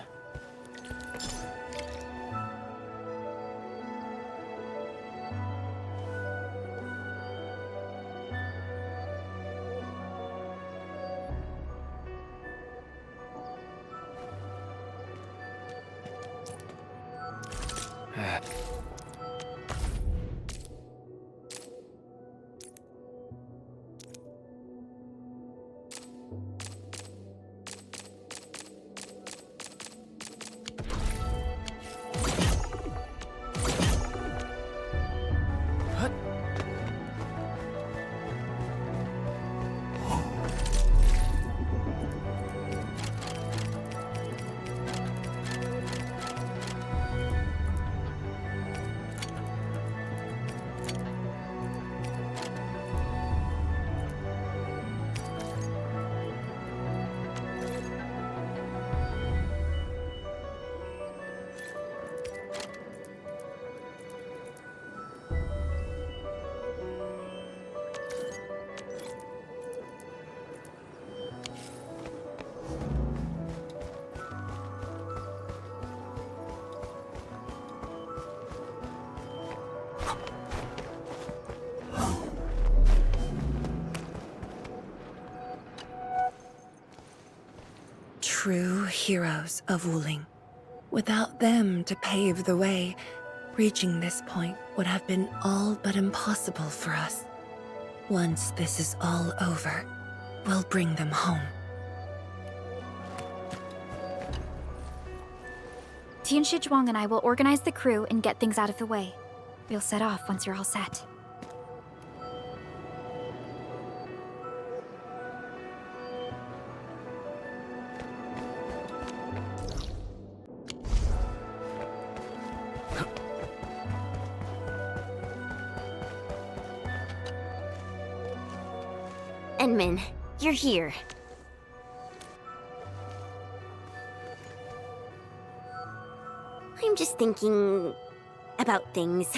true heroes of Wuling. Without them to pave the way, reaching this point would have been all but impossible for us. Once this is all over, we'll bring them home. Tianshi Zhuang and I will organize the crew and get things out of the way. We'll set off once you're all set. Enmin, you're here. I'm just thinking about things.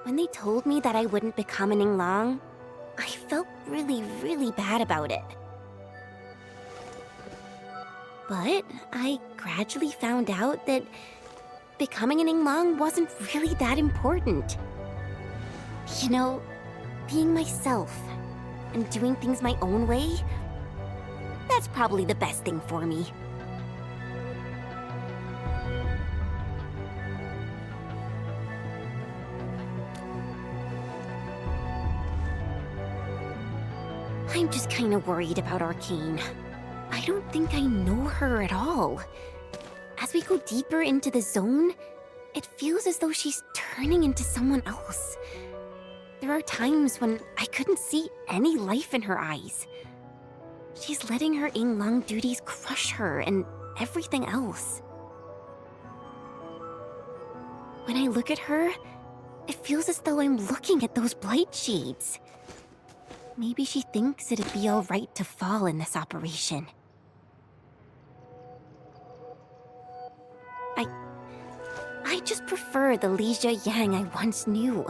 When they told me that I wouldn't become an Yinglang, I felt really, really bad about it. But I gradually found out that becoming an Yinglang wasn't really that important. You know, being myself and doing things my own way, that's probably the best thing for me. I'm just kind of worried about Arcane. I don't think I know her at all. As we go deeper into the zone, it feels as though she's turning into someone else. There are times when I couldn't see any life in her eyes. She's letting her Yinglang duties crush her and everything else. When I look at her, it feels as though I'm looking at those blight shades. Maybe she thinks it'd be alright to fall in this operation. I just prefer the Li Jia Yang I once knew.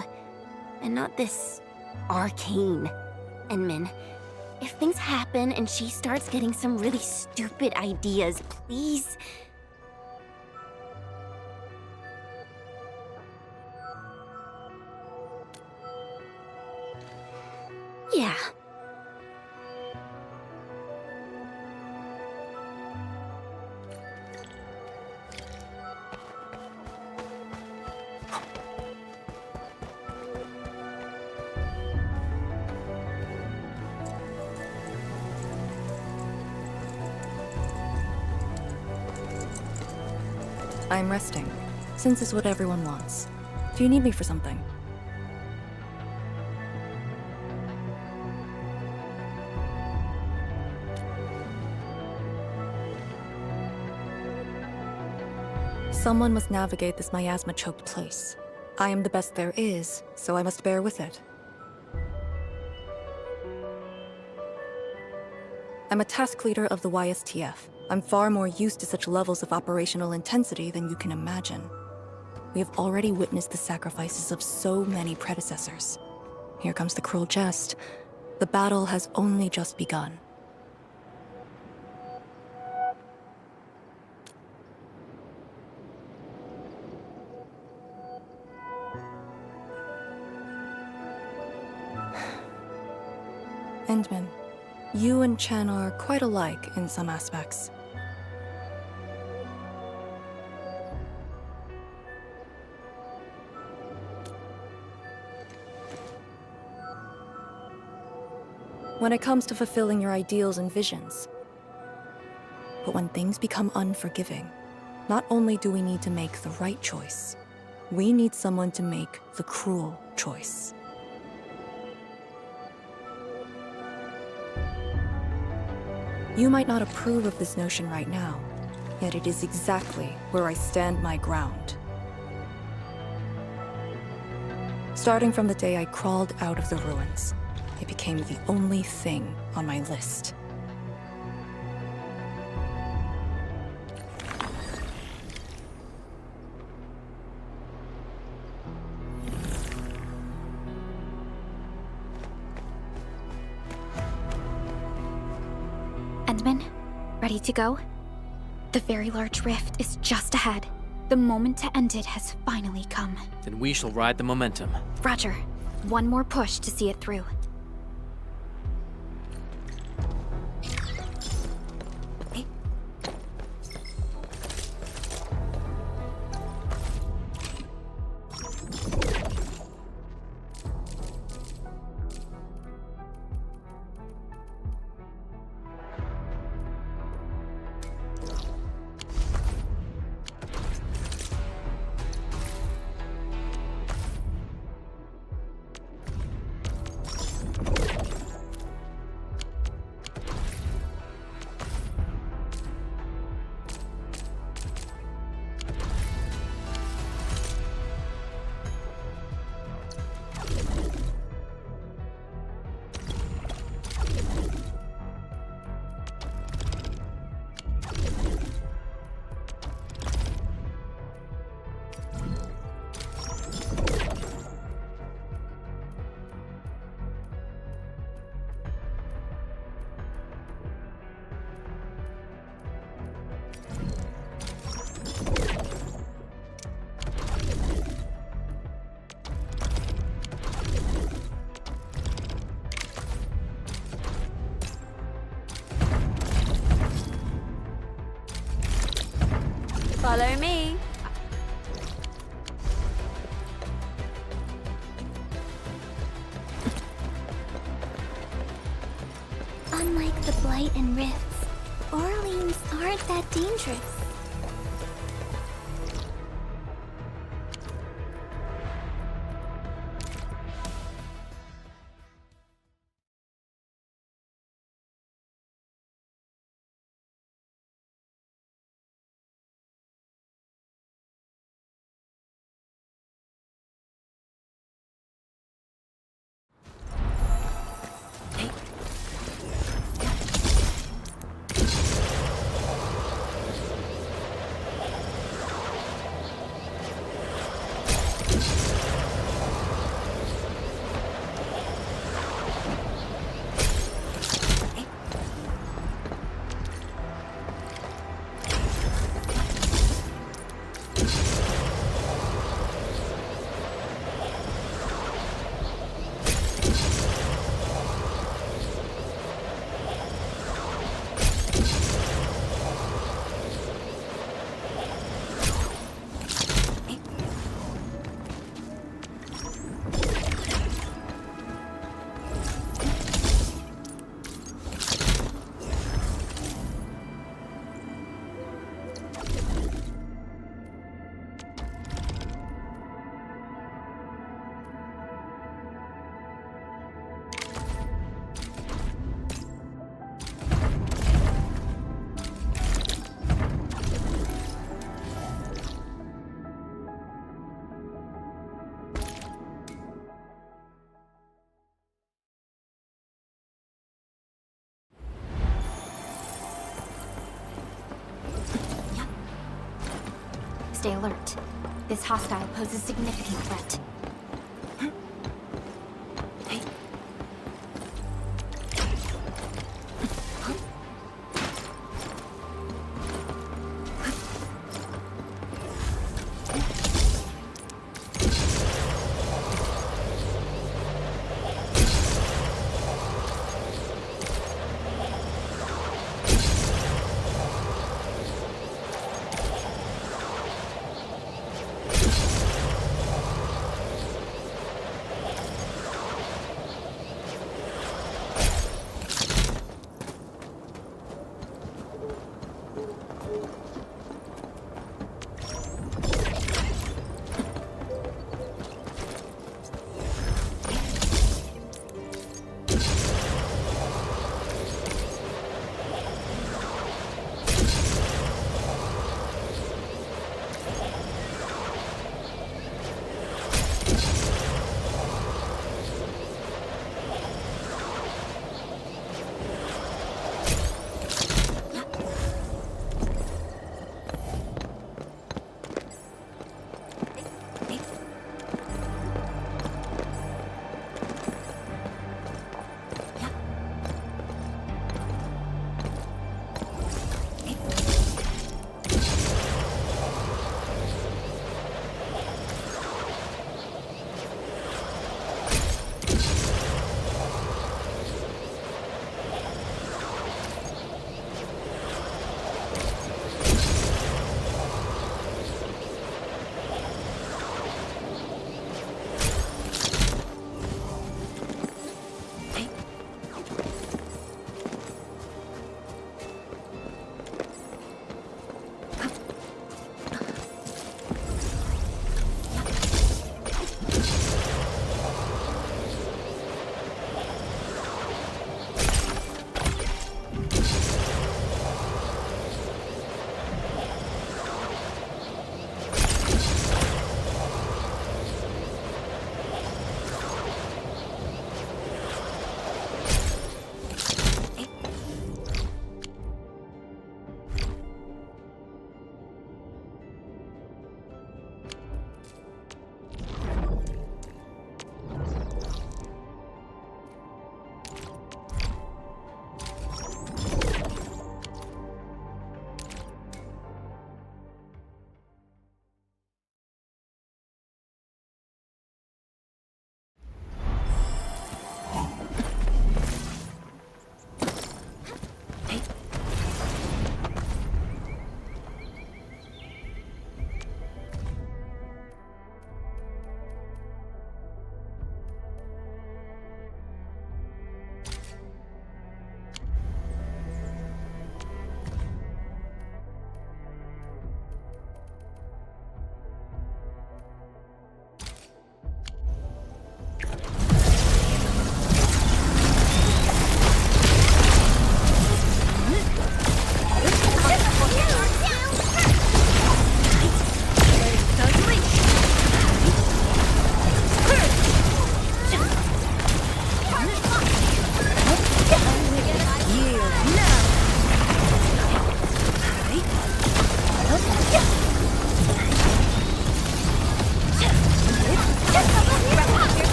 And not this Arcane. Enmin, if things happen and she starts getting some really stupid ideas, please... Yeah. I'm resting, since it's what everyone wants. Do you need me for something? Someone must navigate this miasma-choked place. I am the best there is, so I must bear with it. I'm a task leader of the YSTF. I'm far more used to such levels of operational intensity than you can imagine. We have already witnessed the sacrifices of so many predecessors. Here comes the cruel jest. The battle has only just begun. Endman, you and Chen are quite alike in some aspects. When it comes to fulfilling your ideals and visions. But when things become unforgiving, not only do we need to make the right choice, we need someone to make the cruel choice. You might not approve of this notion right now, yet it is exactly where I stand my ground. Starting from the day I crawled out of the ruins, it became the only thing on my list. Endman, ready to go? The very large rift is just ahead. The moment to end it has finally come. Then we shall ride the momentum. Roger. One more push to see it through. Follow me. Unlike the Blight and Rifts, Orleans aren't that dangerous. Stay alert. This hostile poses significant threat.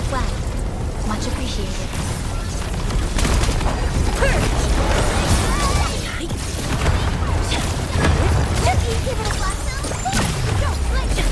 Well, much appreciated. Give it a blast. Go, Blake.